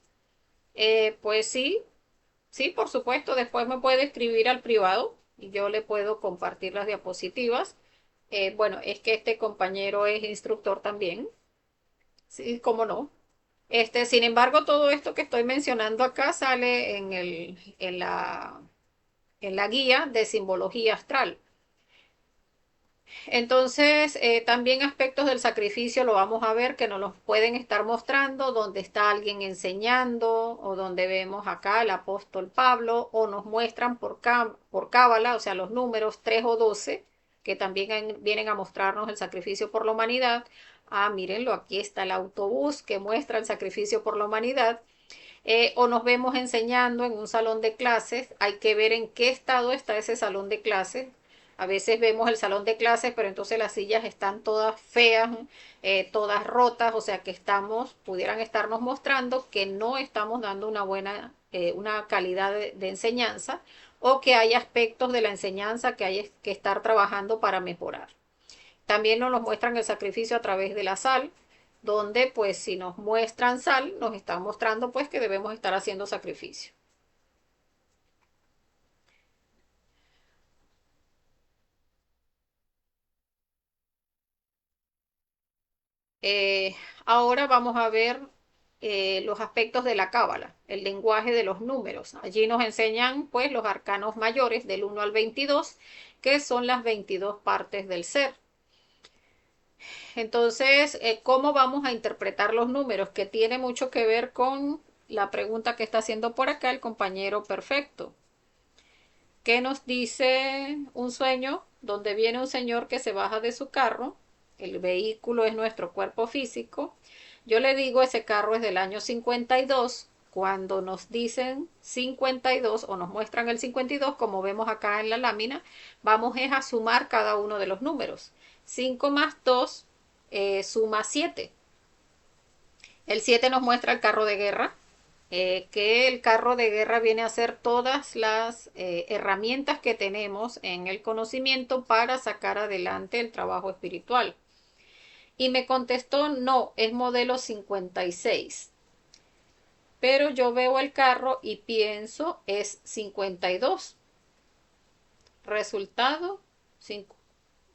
pues sí, sí, por supuesto, después me puede escribir al privado y yo le puedo compartir las diapositivas. Bueno, es que este compañero es instructor también, sí, cómo no. Sin embargo, todo esto que estoy mencionando acá sale en la guía de simbología astral. Entonces, también aspectos del sacrificio lo vamos a ver, que nos los pueden estar mostrando, donde está alguien enseñando, o donde vemos acá el apóstol Pablo, o nos muestran por cábala, o sea, los números 3 o 12, que también vienen a mostrarnos el sacrificio por la humanidad. Ah, mírenlo, aquí está el autobús que muestra el sacrificio por la humanidad. O nos vemos enseñando en un salón de clases. Hay que ver en qué estado está ese salón de clases. A veces vemos el salón de clases, pero entonces las sillas están todas feas, todas rotas, o sea que pudieran estarnos mostrando que no estamos dando una buena, una calidad de enseñanza, o que hay aspectos de la enseñanza que hay que estar trabajando para mejorar. También nos muestran el sacrificio a través de la sal, donde pues si nos muestran sal, nos están mostrando pues que debemos estar haciendo sacrificio. Eh, Ahora vamos a ver los aspectos de la cábala, el lenguaje de los números. Allí nos enseñan pues los arcanos mayores del 1 al 22, que son las 22 partes del ser. Entonces, ¿cómo vamos a interpretar los números? Que tiene mucho que ver con la pregunta que está haciendo por acá el compañero perfecto. ¿Qué nos dice un sueño donde viene un señor que se baja de su carro? El vehículo es nuestro cuerpo físico. Yo le digo, ese carro es del año 52. Cuando nos dicen 52 o nos muestran el 52, como vemos acá en la lámina, vamos a sumar cada uno de los números. 5 más 2 suma 7. El 7 nos muestra el carro de guerra, que el carro de guerra viene a ser todas las herramientas que tenemos en el conocimiento para sacar adelante el trabajo espiritual. Y me contestó, no, es modelo 56. Pero yo veo el carro y pienso, es 52. Resultado, 5,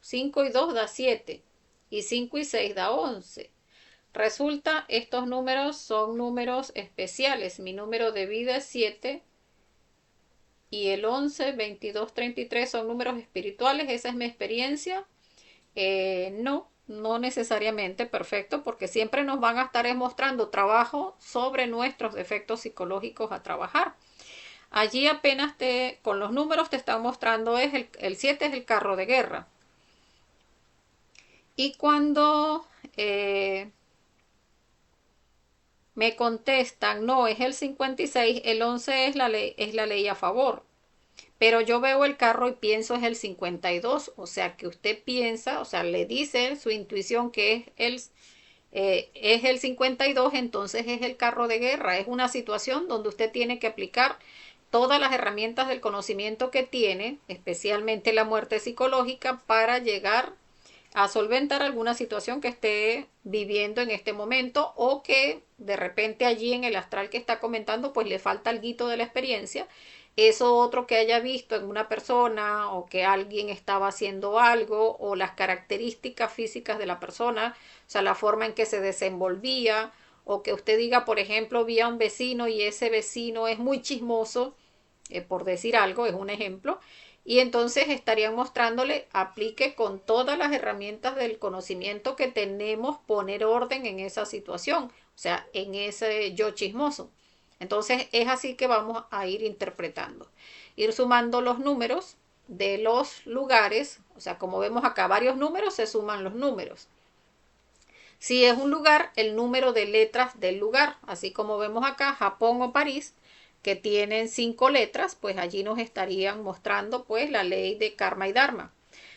5 y 2 da 7. Y 5 y 6 da 11. Resulta, estos números son números especiales. Mi número de vida es 7 y el 11, 22, 33 son números espirituales. Esa es mi experiencia. No necesariamente perfecto, porque siempre nos van a estar mostrando trabajo sobre nuestros defectos psicológicos a trabajar. Allí apenas con los números te están mostrando, el 7 es el carro de guerra. Y cuando me contestan, no, es el 56, el 11 es la ley a favor. Pero yo veo el carro y pienso es el 52, o sea que usted piensa, o sea, le dice su intuición que es el 52, entonces es el carro de guerra. Es una situación donde usted tiene que aplicar todas las herramientas del conocimiento que tiene, especialmente la muerte psicológica, para llegar a solventar alguna situación que esté viviendo en este momento o que de repente allí en el astral que está comentando pues le falta algo de la experiencia, eso otro que haya visto en una persona o que alguien estaba haciendo algo o las características físicas de la persona, o sea, la forma en que se desenvolvía o que usted diga, por ejemplo, vi a un vecino y ese vecino es muy chismoso, por decir algo, es un ejemplo, y entonces estarían mostrándole, aplique con todas las herramientas del conocimiento que tenemos, poner orden en esa situación, o sea, en ese yo chismoso. Entonces es así que vamos a ir interpretando, ir sumando los números de los lugares, o sea, como vemos acá varios números, se suman los números. Si es un lugar, el número de letras del lugar, así como vemos acá, Japón o París, que tienen 5 letras, pues allí nos estarían mostrando pues la ley de karma y dharma.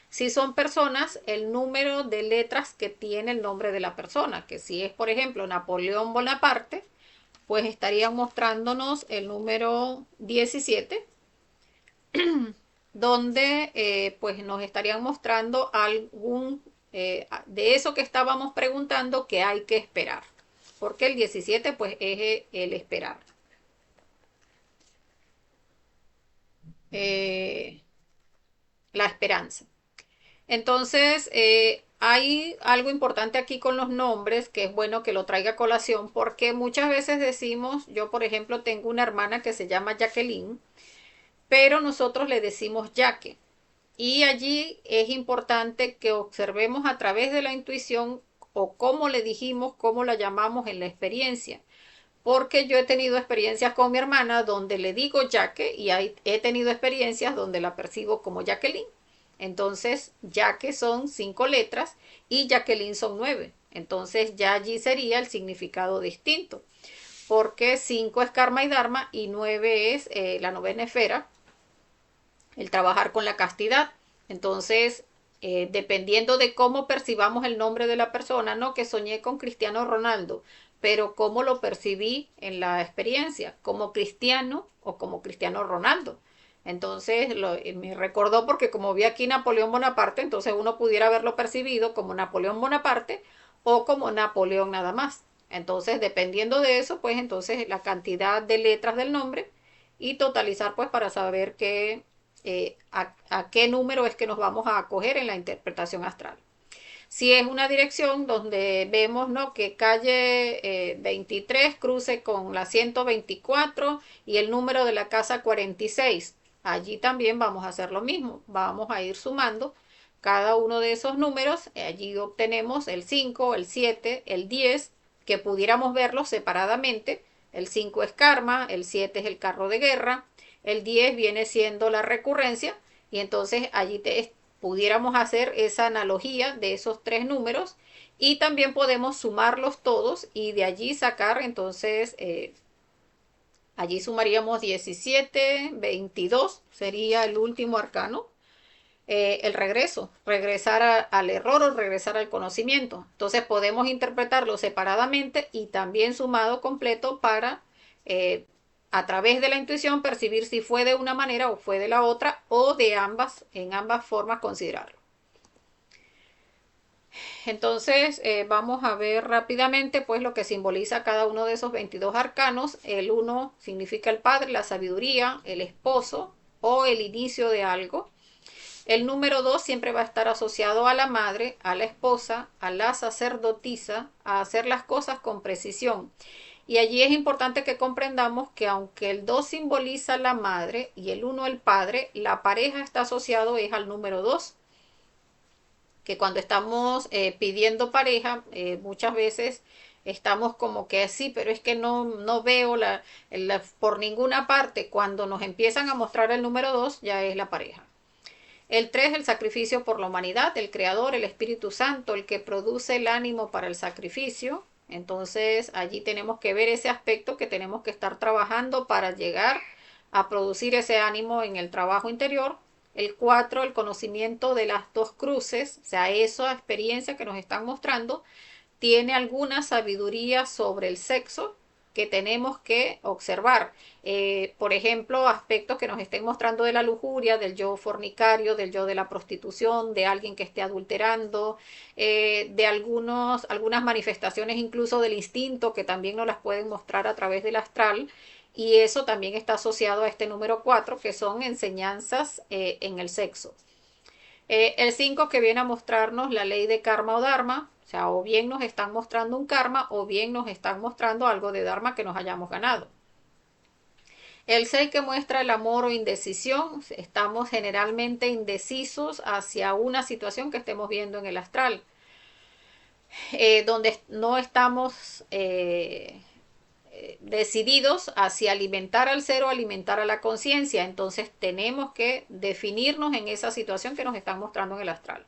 Si son personas, el número de letras que tiene el nombre de la persona, que si es por ejemplo Napoleón Bonaparte, pues estarían mostrándonos el número 17, donde pues nos estarían mostrando algún de eso que estábamos preguntando que hay que esperar, porque el 17 pues es el esperar. La esperanza. Entonces, hay algo importante aquí con los nombres que es bueno que lo traiga a colación porque muchas veces decimos, yo por ejemplo tengo una hermana que se llama Jacqueline, pero nosotros le decimos Jaque. Y allí es importante que observemos a través de la intuición o cómo le dijimos, cómo la llamamos en la experiencia. Porque yo he tenido experiencias con mi hermana donde le digo Jaque y he tenido experiencias donde la percibo como Jacqueline. Entonces, Jaque son 5 letras y Jacqueline son 9. Entonces, ya allí sería el significado distinto. Porque 5 es karma y dharma y 9 es la novena esfera, el trabajar con la castidad. Entonces, dependiendo de cómo percibamos el nombre de la persona, no que soñé con Cristiano Ronaldo, pero cómo lo percibí en la experiencia, como cristiano o como Cristiano Ronaldo. Entonces me recordó porque como vi aquí Napoleón Bonaparte, entonces uno pudiera haberlo percibido como Napoleón Bonaparte o como Napoleón nada más. Entonces, dependiendo de eso, pues entonces la cantidad de letras del nombre y totalizar pues para saber a qué número es que nos vamos a acoger en la interpretación astral. Si es una dirección donde vemos, ¿no?, que calle 23 cruce con la 124 y el número de la casa 46, allí también vamos a hacer lo mismo, vamos a ir sumando cada uno de esos números, allí obtenemos el 5, el 7, el 10, que pudiéramos verlos separadamente. El 5 es karma, el 7 es el carro de guerra, el 10 viene siendo la recurrencia, y entonces allí pudiéramos hacer esa analogía de esos tres números, y también podemos sumarlos todos y de allí sacar entonces, allí sumaríamos 17, 22, sería el último arcano, el regreso, al error o regresar al conocimiento. Entonces podemos interpretarlo separadamente y también sumado completo para, a través de la intuición, percibir si fue de una manera o fue de la otra, o de ambas, en ambas formas considerarlo. Entonces vamos a ver rápidamente pues lo que simboliza cada uno de esos 22 arcanos. El 1 significa el padre, la sabiduría, el esposo o el inicio de algo. El número 2 siempre va a estar asociado a la madre, a la esposa, a la sacerdotisa, a hacer las cosas con precisión. Y allí es importante que comprendamos que aunque el 2 simboliza la madre y el 1 el padre, la pareja está asociado es al número 2. Que cuando estamos pidiendo pareja, muchas veces estamos como que sí, pero es que no veo por ninguna parte. Cuando nos empiezan a mostrar el número 2, ya es la pareja. El 3, el sacrificio por la humanidad, el Creador, el Espíritu Santo, el que produce el ánimo para el sacrificio. Entonces allí tenemos que ver ese aspecto que tenemos que estar trabajando para llegar a producir ese ánimo en el trabajo interior. El 4, el conocimiento de las dos cruces, o sea, esa experiencia que nos están mostrando, tiene alguna sabiduría sobre el sexo que tenemos que observar. Por ejemplo, aspectos que nos estén mostrando de la lujuria, del yo fornicario, del yo de la prostitución, de alguien que esté adulterando, de algunas manifestaciones incluso del instinto que también nos las pueden mostrar a través del astral. Y eso también está asociado a este número 4, que son enseñanzas en el sexo. El 5 que viene a mostrarnos la ley de karma o dharma, o sea, o bien nos están mostrando un karma o bien nos están mostrando algo de dharma que nos hayamos ganado. El 6 que muestra el amor o indecisión, estamos generalmente indecisos hacia una situación que estemos viendo en el astral, donde no estamos decididos hacia alimentar al ser o alimentar a la conciencia. Entonces tenemos que definirnos en esa situación que nos están mostrando en el astral.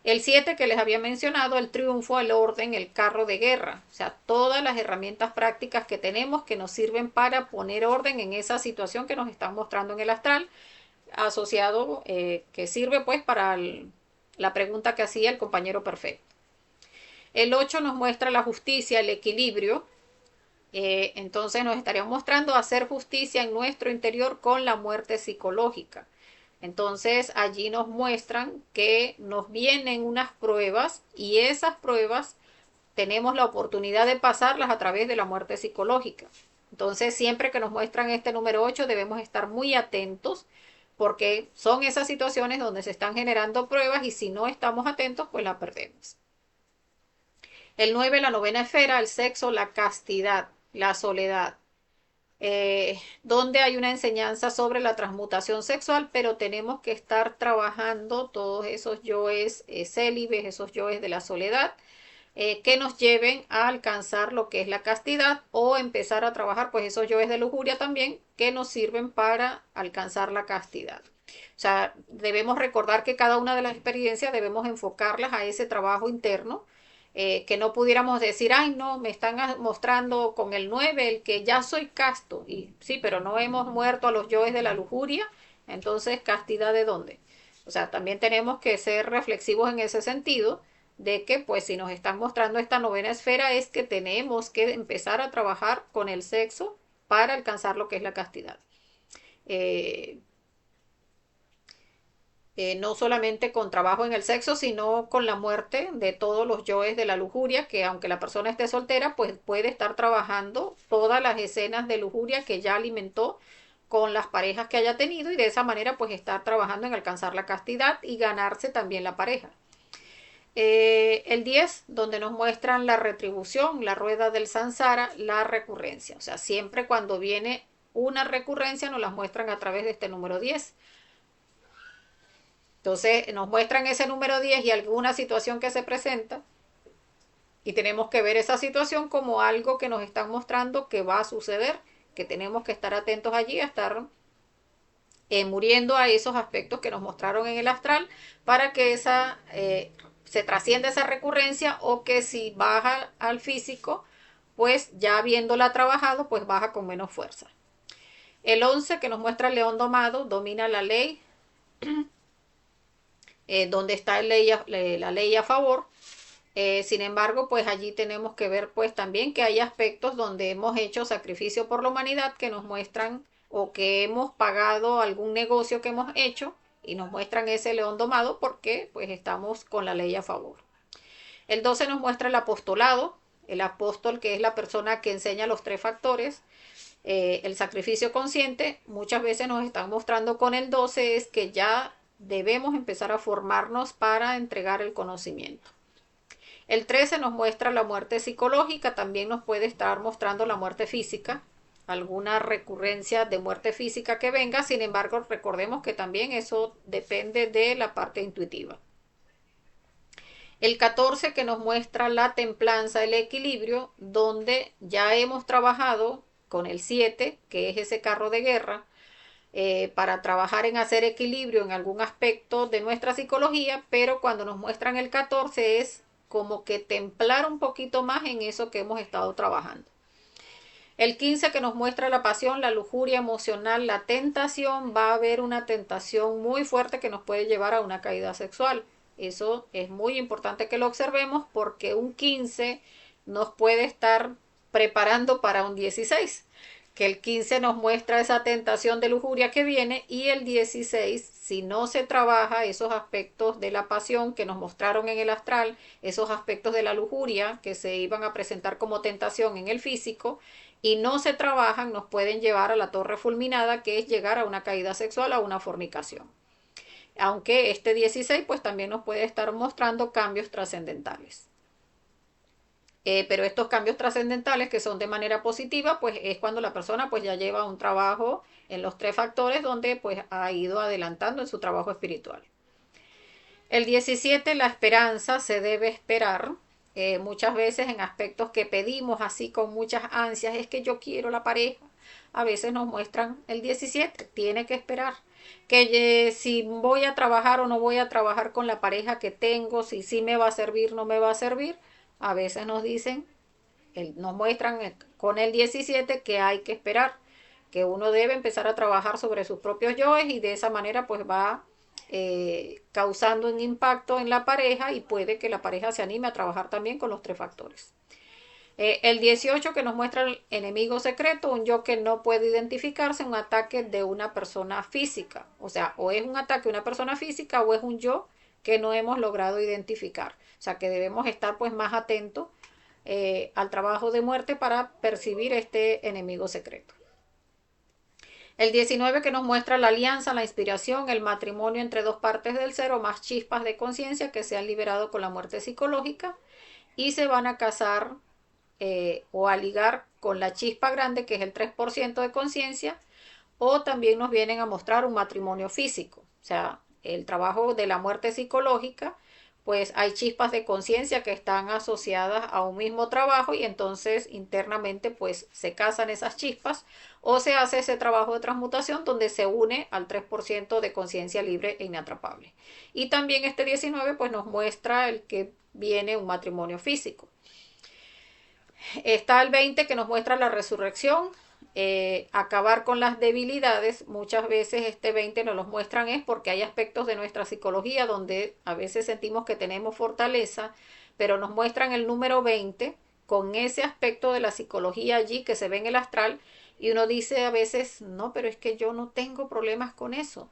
El 7 que les había mencionado, el triunfo, el orden, el carro de guerra. O sea, todas las herramientas prácticas que tenemos que nos sirven para poner orden en esa situación que nos están mostrando en el astral, asociado, que sirve pues para la pregunta que hacía el compañero perfecto. El 8 nos muestra la justicia, el equilibrio. Entonces nos estarían mostrando hacer justicia en nuestro interior con la muerte psicológica. Entonces allí nos muestran que nos vienen unas pruebas y esas pruebas tenemos la oportunidad de pasarlas a través de la muerte psicológica. Entonces siempre que nos muestran este número 8 debemos estar muy atentos porque son esas situaciones donde se están generando pruebas y si no estamos atentos pues la perdemos. El 9, la novena esfera, el sexo, la castidad, la soledad. Donde hay una enseñanza sobre la transmutación sexual, pero tenemos que estar trabajando todos esos yoes célibes, esos yoes de la soledad, que nos lleven a alcanzar lo que es la castidad o empezar a trabajar pues esos yoes de lujuria también que nos sirven para alcanzar la castidad. O sea, debemos recordar que cada una de las experiencias debemos enfocarlas a ese trabajo interno, que no pudiéramos decir, ay, no, me están mostrando con el 9 el que ya soy casto. Y sí, pero no hemos muerto a los yoes de la lujuria, entonces, ¿castidad de dónde? O sea, también tenemos que ser reflexivos en ese sentido, de que, pues, si nos están mostrando esta novena esfera, es que tenemos que empezar a trabajar con el sexo para alcanzar lo que es la castidad. Eh, no solamente con trabajo en el sexo, sino con la muerte de todos los yoes de la lujuria, que aunque la persona esté soltera, pues puede estar trabajando todas las escenas de lujuria que ya alimentó con las parejas que haya tenido y de esa manera pues estar trabajando en alcanzar la castidad y ganarse también la pareja. El 10, donde nos muestran la retribución, la rueda del samsara, la recurrencia. O sea, siempre cuando viene una recurrencia nos las muestran a través de este número 10. Entonces nos muestran ese número 10 y alguna situación que se presenta y tenemos que ver esa situación como algo que nos están mostrando que va a suceder, que tenemos que estar atentos allí, a estar muriendo a esos aspectos que nos mostraron en el astral para que se trascienda esa recurrencia, o que si baja al físico, pues ya habiéndola trabajado, pues baja con menos fuerza. El 11 que nos muestra el león domado, domina la ley, donde está la ley a favor. Sin embargo, pues allí tenemos que ver pues también que hay aspectos donde hemos hecho sacrificio por la humanidad, que nos muestran, o que hemos pagado algún negocio que hemos hecho y nos muestran ese león domado porque pues estamos con la ley a favor. El 12 nos muestra el apostolado, el apóstol, que es la persona que enseña los tres factores. El sacrificio consciente, muchas veces nos están mostrando con el 12 es que ya debemos empezar a formarnos para entregar el conocimiento. El 13 nos muestra la muerte psicológica, también nos puede estar mostrando la muerte física, alguna recurrencia de muerte física que venga. Sin embargo, recordemos que también eso depende de la parte intuitiva. El 14 que nos muestra la templanza, el equilibrio, donde ya hemos trabajado con el 7, que es ese carro de guerra, para trabajar en hacer equilibrio en algún aspecto de nuestra psicología, pero cuando nos muestran el 14 es como que templar un poquito más en eso que hemos estado trabajando. El 15 que nos muestra la pasión, la lujuria emocional, la tentación, va a haber una tentación muy fuerte que nos puede llevar a una caída sexual. Eso es muy importante que lo observemos, porque un 15 nos puede estar preparando para un 16, que el 15 nos muestra esa tentación de lujuria que viene, y el 16, si no se trabaja esos aspectos de la pasión que nos mostraron en el astral, esos aspectos de la lujuria que se iban a presentar como tentación en el físico, y no se trabajan, nos pueden llevar a la torre fulminada, que es llegar a una caída sexual, a una fornicación. Aunque este 16 pues también nos puede estar mostrando cambios trascendentales. Pero estos cambios trascendentales que son de manera positiva, pues es cuando la persona pues ya lleva un trabajo en los tres factores, donde pues ha ido adelantando en su trabajo espiritual. El 17, la esperanza, se debe esperar. Muchas veces en aspectos que pedimos así con muchas ansias, es que yo quiero la pareja. A veces nos muestran el 17, tiene que esperar. Que si voy a trabajar o no voy a trabajar con la pareja que tengo, si sí me va a servir, no me va a servir. A veces nos dicen, nos muestran con el 17 que hay que esperar, que uno debe empezar a trabajar sobre sus propios yoes, y de esa manera pues va causando un impacto en la pareja, y puede que la pareja se anime a trabajar también con los tres factores. El 18 que nos muestra el enemigo secreto, un yo que no puede identificarse, un ataque de una persona física. O sea, o es un ataque de una persona física o es un yo que no hemos logrado identificar. O sea, que debemos estar pues más atentos al trabajo de muerte para percibir este enemigo secreto. El 19 que nos muestra la alianza, la inspiración, el matrimonio entre dos partes del ser o más chispas de conciencia que se han liberado con la muerte psicológica y se van a casar o a ligar con la chispa grande, que es el 3% de conciencia, o también nos vienen a mostrar un matrimonio físico. O sea, el trabajo de la muerte psicológica, pues hay chispas de conciencia que están asociadas a un mismo trabajo, y entonces internamente pues se casan esas chispas, o se hace ese trabajo de transmutación donde se une al 3% de conciencia libre e inatrapable. Y también este 19 pues nos muestra el que viene un matrimonio físico. Está el 20 que nos muestra la resurrección, acabar con las debilidades. Muchas veces este 20 nos los muestran es porque hay aspectos de nuestra psicología donde a veces sentimos que tenemos fortaleza, pero nos muestran el número 20 con ese aspecto de la psicología allí que se ve en el astral, y uno dice a veces, no, pero es que yo no tengo problemas con eso.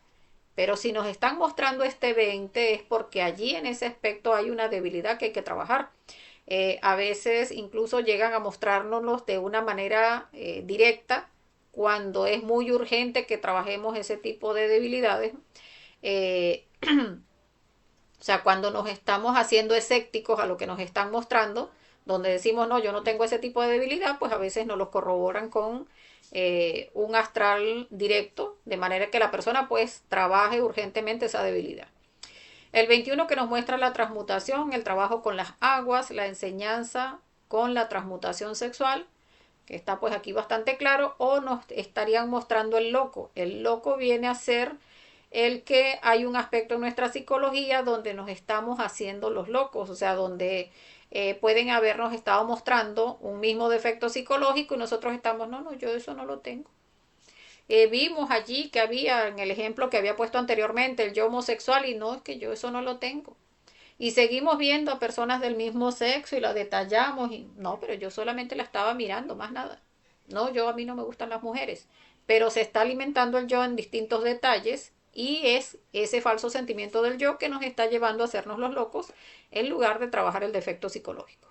Pero si nos están mostrando este 20 es porque allí en ese aspecto hay una debilidad que hay que trabajar. A veces incluso llegan a mostrárnoslos de una manera directa cuando es muy urgente que trabajemos ese tipo de debilidades. Eh, o sea, cuando nos estamos haciendo escépticos a lo que nos están mostrando, donde decimos, no, yo no tengo ese tipo de debilidad, pues a veces nos los corroboran con un astral directo, de manera que la persona pues trabaje urgentemente esa debilidad. El 21 que nos muestra la transmutación, el trabajo con las aguas, la enseñanza con la transmutación sexual, que está pues aquí bastante claro, o nos estarían mostrando el loco. El loco viene a ser el que hay un aspecto en nuestra psicología donde nos estamos haciendo los locos, o sea, donde pueden habernos estado mostrando un mismo defecto psicológico y nosotros estamos, no, no, yo eso no lo tengo. Vimos allí que había, en el ejemplo que había puesto anteriormente, el yo homosexual y no, es que yo eso no lo tengo. Y seguimos viendo a personas del mismo sexo y la detallamos y no, pero yo solamente la estaba mirando, más nada. No, yo a mí no me gustan las mujeres, pero se está alimentando el yo en distintos detalles y es ese falso sentimiento del yo que nos está llevando a hacernos los locos en lugar de trabajar el defecto psicológico.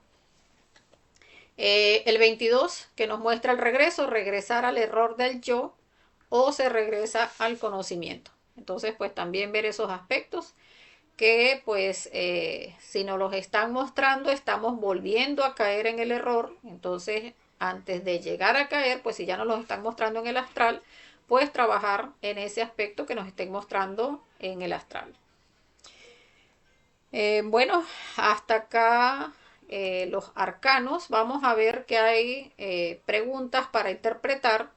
El 22 que nos muestra el regreso, regresar al error del yo o se regresa al conocimiento. Entonces, pues también ver esos aspectos que pues si nos los están mostrando estamos volviendo a caer en el error. Entonces, antes de llegar a caer, pues si ya nos los están mostrando en el astral, pues trabajar en ese aspecto que nos estén mostrando en el astral. Bueno, hasta acá los arcanos. Vamos a ver que hay preguntas para interpretar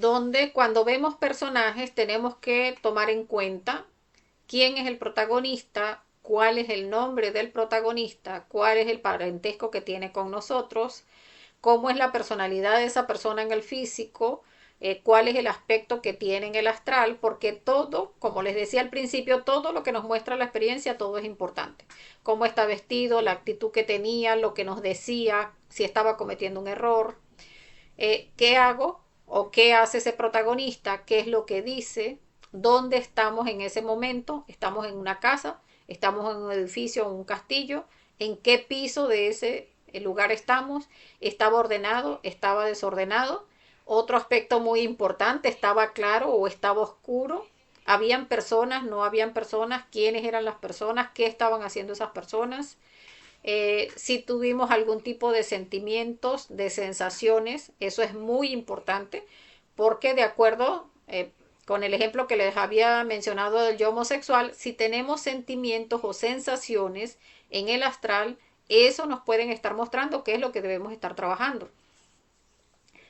donde cuando vemos personajes tenemos que tomar en cuenta quién es el protagonista, cuál es el nombre del protagonista, cuál es el parentesco que tiene con nosotros, cómo es la personalidad de esa persona en el físico, cuál es el aspecto que tiene en el astral, porque todo, como les decía al principio, todo lo que nos muestra la experiencia, todo es importante. Cómo está vestido, la actitud que tenía, lo que nos decía, si estaba cometiendo un error, qué hago o qué hace ese protagonista, qué es lo que dice, dónde estamos en ese momento, estamos en una casa, estamos en un edificio, en un castillo, en qué piso de ese lugar estamos, estaba ordenado, estaba desordenado, otro aspecto muy importante, estaba claro o estaba oscuro, habían personas, no habían personas, quiénes eran las personas, qué estaban haciendo esas personas, si tuvimos algún tipo de sentimientos, de sensaciones, eso es muy importante, porque de acuerdo con el ejemplo que les había mencionado del yo homosexual, si tenemos sentimientos o sensaciones en el astral, eso nos pueden estar mostrando qué es lo que debemos estar trabajando.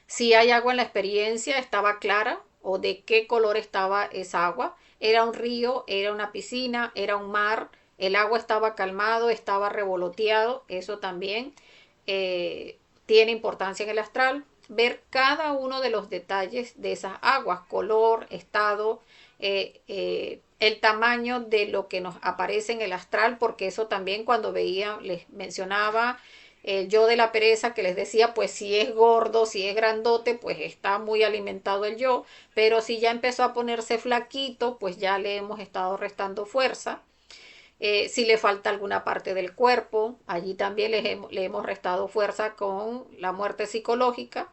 Si hay agua en la experiencia, estaba clara o de qué color estaba esa agua. Era un río, era una piscina, era un mar, el agua estaba calmado, estaba revoloteado, eso también tiene importancia en el astral. Ver cada uno de los detalles de esas aguas, color, estado, el tamaño de lo que nos aparece en el astral, porque eso también cuando veía, les mencionaba el yo de la pereza que les decía, pues si es gordo, si es grandote, pues está muy alimentado el yo, pero si ya empezó a ponerse flaquito, pues ya le hemos estado restando fuerza. Si le falta alguna parte del cuerpo, allí también le hemos restado fuerza con la muerte psicológica.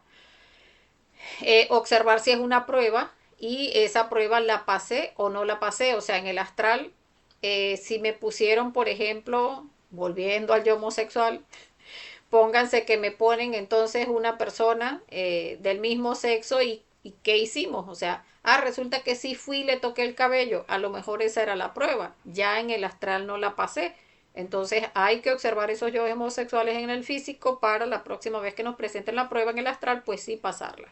Observar si es una prueba y esa prueba la pasé o no la pasé, o sea, en el astral, si me pusieron, por ejemplo, volviendo al yo homosexual, pónganse que me ponen entonces una persona del mismo sexo y ¿qué hicimos? O sea, resulta que sí fui y le toqué el cabello, a lo mejor esa era la prueba, ya en el astral no la pasé. Entonces hay que observar esos yo homosexuales en el físico para la próxima vez que nos presenten la prueba en el astral, pues sí pasarla.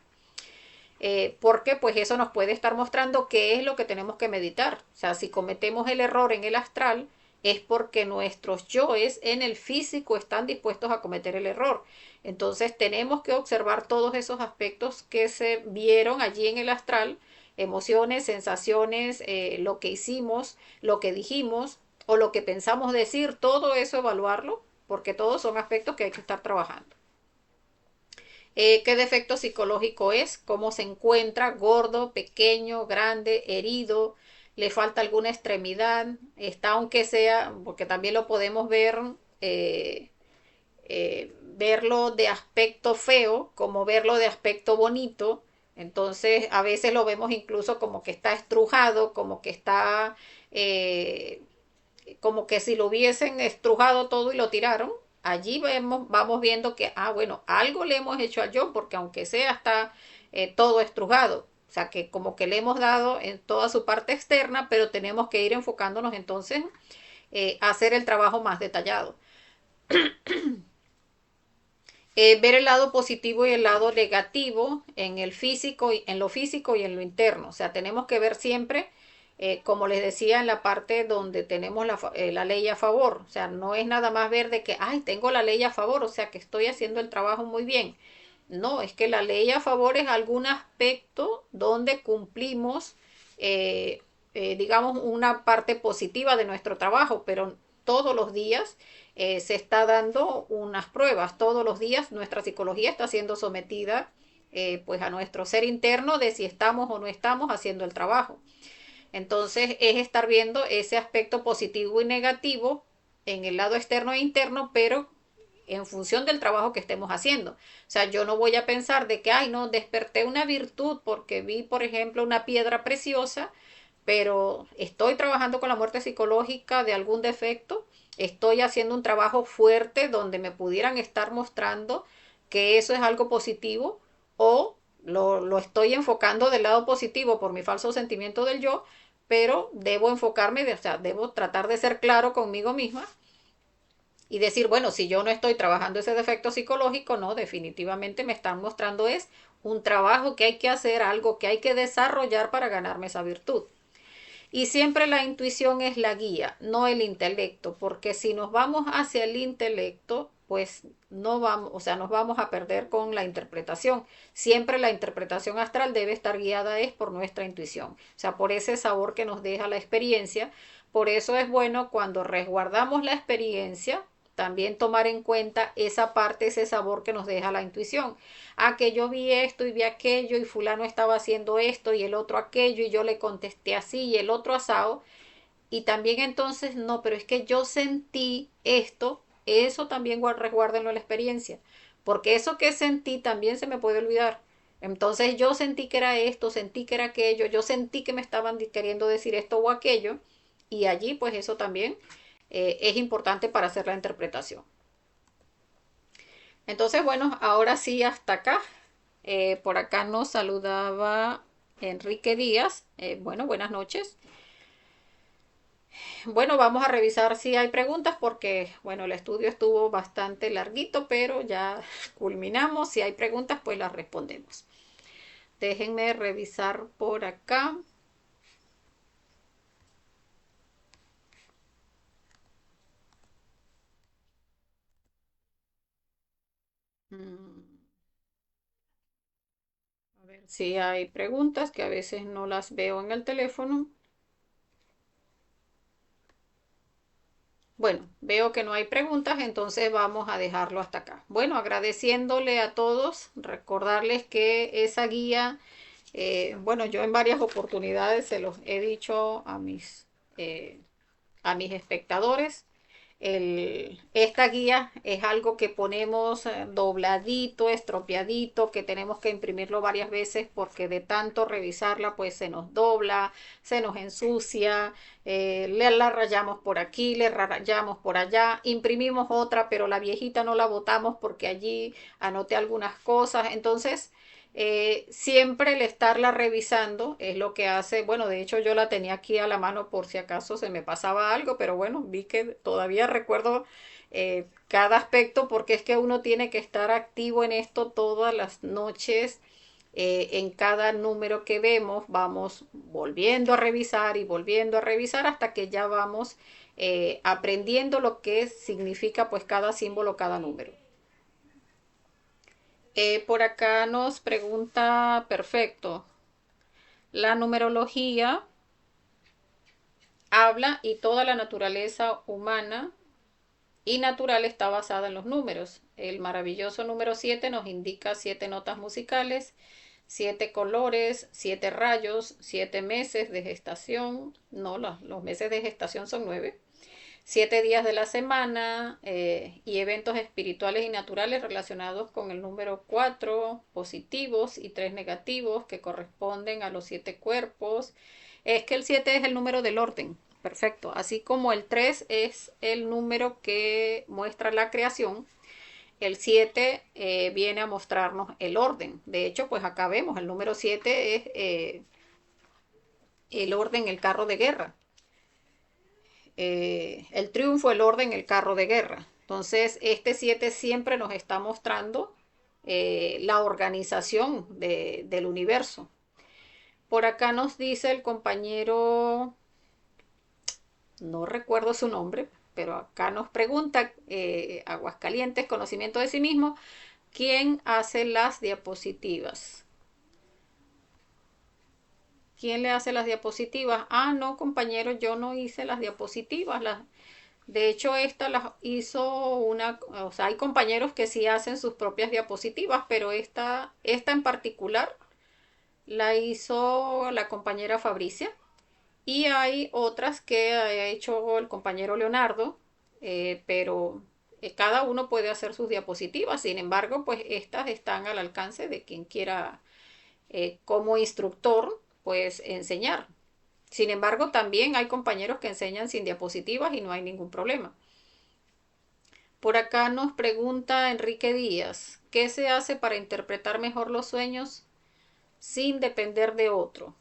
Porque pues eso nos puede estar mostrando qué es lo que tenemos que meditar. O sea, si cometemos el error en el astral, es porque nuestros yoes en el físico están dispuestos a cometer el error. Entonces tenemos que observar todos esos aspectos que se vieron allí en el astral, emociones, sensaciones, lo que hicimos, lo que dijimos o lo que pensamos decir, todo eso evaluarlo, porque todos son aspectos que hay que estar trabajando. ¿Qué defecto psicológico es? ¿Cómo se encuentra? Gordo, pequeño, grande, herido, le falta alguna extremidad, está aunque sea, porque también lo podemos ver, verlo de aspecto feo, como verlo de aspecto bonito. Entonces a veces lo vemos incluso como que está estrujado, como que está, como que si lo hubiesen estrujado todo y lo tiraron. Allí vamos viendo que, bueno, algo le hemos hecho al yo, porque aunque sea está todo estrujado. sea, que como que le hemos dado en toda su parte externa, pero tenemos que ir enfocándonos entonces a hacer el trabajo más detallado. Ver el lado positivo y el lado negativo en el físico, en lo físico y en lo interno. O sea, tenemos que ver siempre, como les decía, en la parte donde tenemos la ley a favor. O sea, no es nada más ver de que, ay, tengo la ley a favor, o sea, que estoy haciendo el trabajo muy bien. No, es que la ley a favor es algún aspecto donde cumplimos, digamos, una parte positiva de nuestro trabajo, pero todos los días se está dando unas pruebas, todos los días nuestra psicología está siendo sometida pues a nuestro ser interno de si estamos o no estamos haciendo el trabajo. Entonces es estar viendo ese aspecto positivo y negativo en el lado externo e interno, pero en función del trabajo que estemos haciendo. O sea, yo no voy a pensar de que, ay, no, desperté una virtud porque vi, por ejemplo, una piedra preciosa, pero estoy trabajando con la muerte psicológica de algún defecto, estoy haciendo un trabajo fuerte donde me pudieran estar mostrando que eso es algo positivo o lo estoy enfocando del lado positivo por mi falso sentimiento del yo, pero debo enfocarme, o sea, debo tratar de ser claro conmigo misma y decir, bueno, si yo no estoy trabajando ese defecto psicológico, no, definitivamente me están mostrando es un trabajo que hay que hacer, algo que hay que desarrollar para ganarme esa virtud. Y siempre la intuición es la guía, no el intelecto, porque si nos vamos hacia el intelecto, pues no vamos, o sea, nos vamos a perder con la interpretación. Siempre la interpretación astral debe estar guiada es por nuestra intuición, o sea, por ese sabor que nos deja la experiencia. Por eso es bueno cuando resguardamos la experiencia, también tomar en cuenta esa parte, ese sabor que nos deja la intuición. Ah, que yo vi esto y vi aquello y fulano estaba haciendo esto y el otro aquello y yo le contesté así y el otro asado. Y también entonces, no, pero es que yo sentí esto, eso también resguárdenlo en la experiencia, porque eso que sentí también se me puede olvidar. Entonces yo sentí que era esto, sentí que era aquello, yo sentí que me estaban queriendo decir esto o aquello, y allí pues eso también es importante para hacer la interpretación. Entonces, bueno, ahora sí, hasta acá. Por acá nos saludaba Enrique Díaz. Bueno, buenas noches. Bueno, vamos a revisar si hay preguntas porque, bueno, el estudio estuvo bastante larguito, pero ya culminamos. Si hay preguntas, pues las respondemos. Déjenme revisar por acá. Mm, a ver si hay preguntas que a veces no las veo en el teléfono. Bueno, veo que no hay preguntas, entonces vamos a dejarlo hasta acá. Bueno, agradeciéndole a todos, recordarles que esa guía, bueno, yo en varias oportunidades se los he dicho eh, a mis espectadores. Esta guía es algo que ponemos dobladito, estropeadito, que tenemos que imprimirlo varias veces porque de tanto revisarla pues se nos dobla, se nos ensucia, le la rayamos por aquí, le rayamos por allá, imprimimos otra, pero la viejita no la botamos porque allí anoté algunas cosas. Entonces, siempre el estarla revisando es lo que hace, bueno, de hecho yo la tenía aquí a la mano por si acaso se me pasaba algo, pero bueno, vi que todavía recuerdo cada aspecto porque es que uno tiene que estar activo en esto todas las noches. En cada número que vemos vamos volviendo a revisar y volviendo a revisar hasta que ya vamos aprendiendo lo que significa pues cada símbolo, cada número. Por acá nos pregunta, perfecto, la numerología habla y toda la naturaleza humana y natural está basada en los números. El maravilloso número 7 nos indica 7 notas musicales, 7 colores, 7 rayos, 7 meses de gestación. No, los meses de gestación son 9. 7 días de la semana y eventos espirituales y naturales relacionados con el número 4 positivos y 3 negativos que corresponden a los 7 cuerpos. Es que el 7 es el número del orden, perfecto. Así como el 3 es el número que muestra la creación, el 7 viene a mostrarnos el orden. De hecho, pues acá vemos, el número 7 es el orden, el carro de guerra. El triunfo, el orden, el carro de guerra. Entonces, este 7 siempre nos está mostrando la organización del universo. Por acá nos dice el compañero, no recuerdo su nombre, pero acá nos pregunta, Aguascalientes, conocimiento de sí mismo, ¿quién hace las diapositivas? ¿Quién le hace las diapositivas? Ah, no, compañero, yo no hice las diapositivas. De hecho, esta las hizo una, o sea, hay compañeros que sí hacen sus propias diapositivas, pero esta en particular la hizo la compañera Fabricia. Y hay otras que ha hecho el compañero Leonardo, pero cada uno puede hacer sus diapositivas. Sin embargo, pues estas están al alcance de quien quiera como instructor, pues enseñar. Sin embargo, también hay compañeros que enseñan sin diapositivas y no hay ningún problema. Por acá nos pregunta Enrique Díaz, ¿qué se hace para interpretar mejor los sueños sin depender de otro?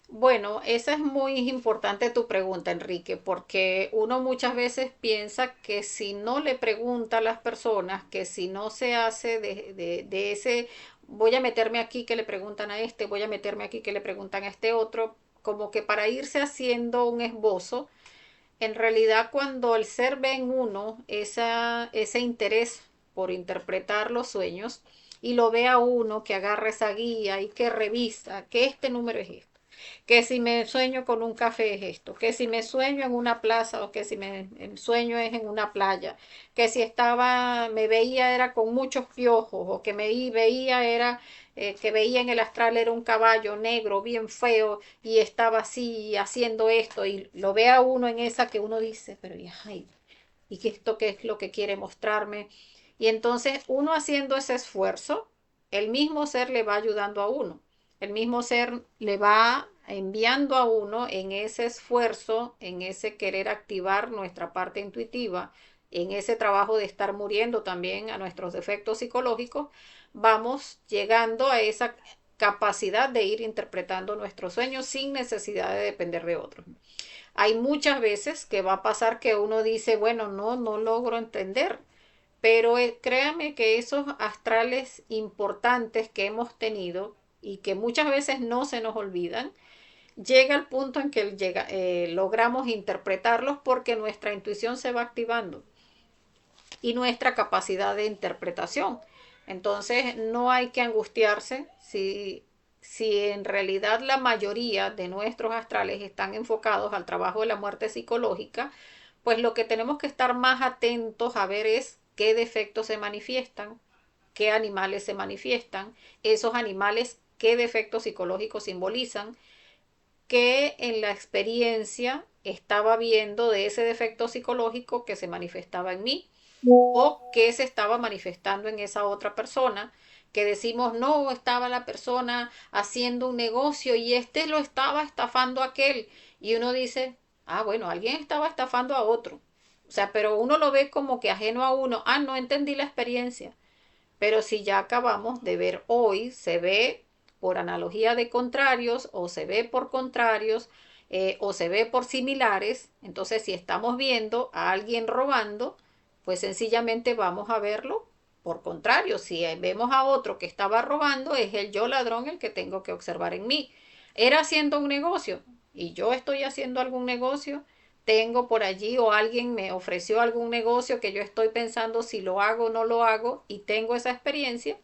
Bueno, esa es muy importante tu pregunta, Enrique, porque uno muchas veces piensa que si no le pregunta a las personas, que si no se hace de ese, voy a meterme aquí que le preguntan a este, voy a meterme aquí que le preguntan a este otro, como que para irse haciendo un esbozo, en realidad cuando el ser ve en uno ese interés por interpretar los sueños y lo ve a uno que agarra esa guía y que revisa que este número es esto, que si me sueño con un café es esto, que si me sueño en una plaza o que si me el sueño es en una playa, que si me veía era con muchos piojos o que me veía era que veía en el astral era un caballo negro bien feo y estaba así haciendo esto y lo ve a uno en esa que uno dice, pero ay, ¿y que esto qué es lo que quiere mostrarme? Y entonces uno haciendo ese esfuerzo, el mismo ser le va ayudando a uno. El mismo ser le va enviando a uno en ese esfuerzo, en ese querer activar nuestra parte intuitiva, en ese trabajo de estar muriendo también a nuestros defectos psicológicos, vamos llegando a esa capacidad de ir interpretando nuestros sueños sin necesidad de depender de otros. Hay muchas veces que va a pasar que uno dice, bueno, no logro entender, pero créame que esos astrales importantes que hemos tenido y que muchas veces no se nos olvidan, llega el punto en que logramos interpretarlos porque nuestra intuición se va activando y nuestra capacidad de interpretación. Entonces no hay que angustiarse si en realidad la mayoría de nuestros astrales están enfocados al trabajo de la muerte psicológica, pues lo que tenemos que estar más atentos a ver es qué defectos se manifiestan, qué animales se manifiestan, esos animales qué defectos psicológicos simbolizan, qué en la experiencia estaba viendo de ese defecto psicológico que se manifestaba en mí o qué se estaba manifestando en esa otra persona, que decimos, no, estaba la persona haciendo un negocio y este lo estaba estafando a aquel. Y uno dice, ah, bueno, alguien estaba estafando a otro. O sea, pero uno lo ve como que ajeno a uno. Ah, no entendí la experiencia. Pero si ya acabamos de ver hoy, se ve por analogía de contrarios o se ve por contrarios o se ve por similares. Entonces, si estamos viendo a alguien robando, pues sencillamente vamos a verlo por contrario. Si vemos a otro que estaba robando, es el yo ladrón el que tengo que observar en mí. Era haciendo un negocio y yo estoy haciendo algún negocio, tengo por allí o alguien me ofreció algún negocio que yo estoy pensando si lo hago o no lo hago y tengo esa experiencia,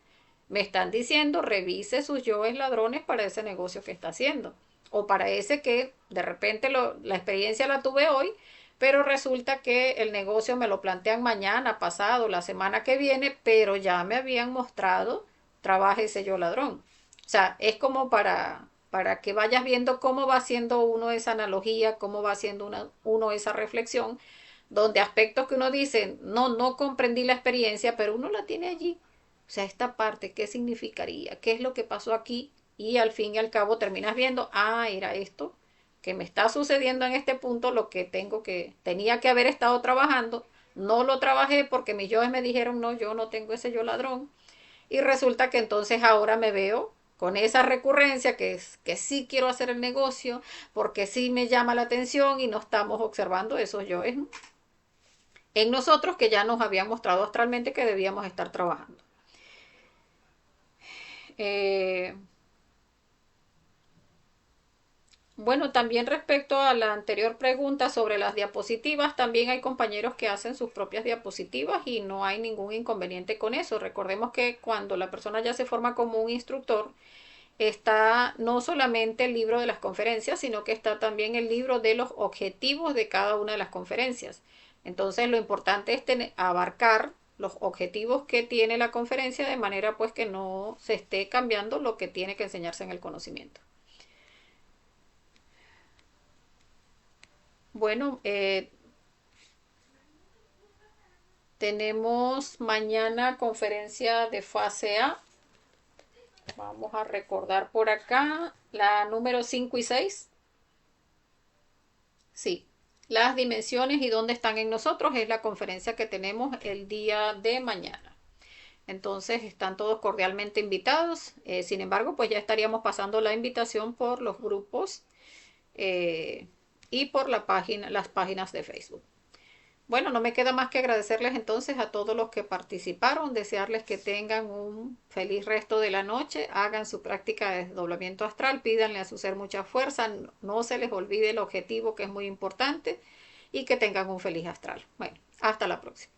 me están diciendo revise sus yoes ladrones para ese negocio que está haciendo o para ese que de repente la experiencia la tuve hoy, pero resulta que el negocio me lo plantean mañana, pasado, la semana que viene, pero ya me habían mostrado trabaje ese yo ladrón. O sea, es como para que vayas viendo cómo va haciendo uno esa analogía, cómo va haciendo uno esa reflexión, donde aspectos que uno dice, no comprendí la experiencia, pero uno la tiene allí. O sea, esta parte, ¿qué significaría? ¿Qué es lo que pasó aquí? Y al fin y al cabo terminas viendo, ah, era esto que me está sucediendo en este punto, lo que tenía que haber estado trabajando, no lo trabajé porque mis yoes me dijeron, no, yo no tengo ese yo ladrón. Y resulta que entonces ahora me veo con esa recurrencia que es que sí quiero hacer el negocio, porque sí me llama la atención y no estamos observando esos yoes en nosotros que ya nos habían mostrado astralmente que debíamos estar trabajando. Eh, Bueno, también respecto a la anterior pregunta sobre las diapositivas, también hay compañeros que hacen sus propias diapositivas y no hay ningún inconveniente con eso. Recordemos que cuando la persona ya se forma como un instructor, está no solamente el libro de las conferencias, sino que está también el libro de los objetivos de cada una de las conferencias. Entonces, lo importante es abarcar los objetivos que tiene la conferencia de manera pues que no se esté cambiando lo que tiene que enseñarse en el conocimiento. Bueno, tenemos mañana conferencia de fase A. Vamos a recordar por acá la número 5 y 6. Sí, las dimensiones y dónde están en nosotros es la conferencia que tenemos el día de mañana. Entonces están todos cordialmente invitados. Sin embargo, pues ya estaríamos pasando la invitación por los grupos eh, y por las páginas de Facebook. Bueno, no me queda más que agradecerles entonces a todos los que participaron, desearles que tengan un feliz resto de la noche, hagan su práctica de desdoblamiento astral, pídanle a su ser mucha fuerza, no se les olvide el objetivo que es muy importante y que tengan un feliz astral. Bueno, hasta la próxima.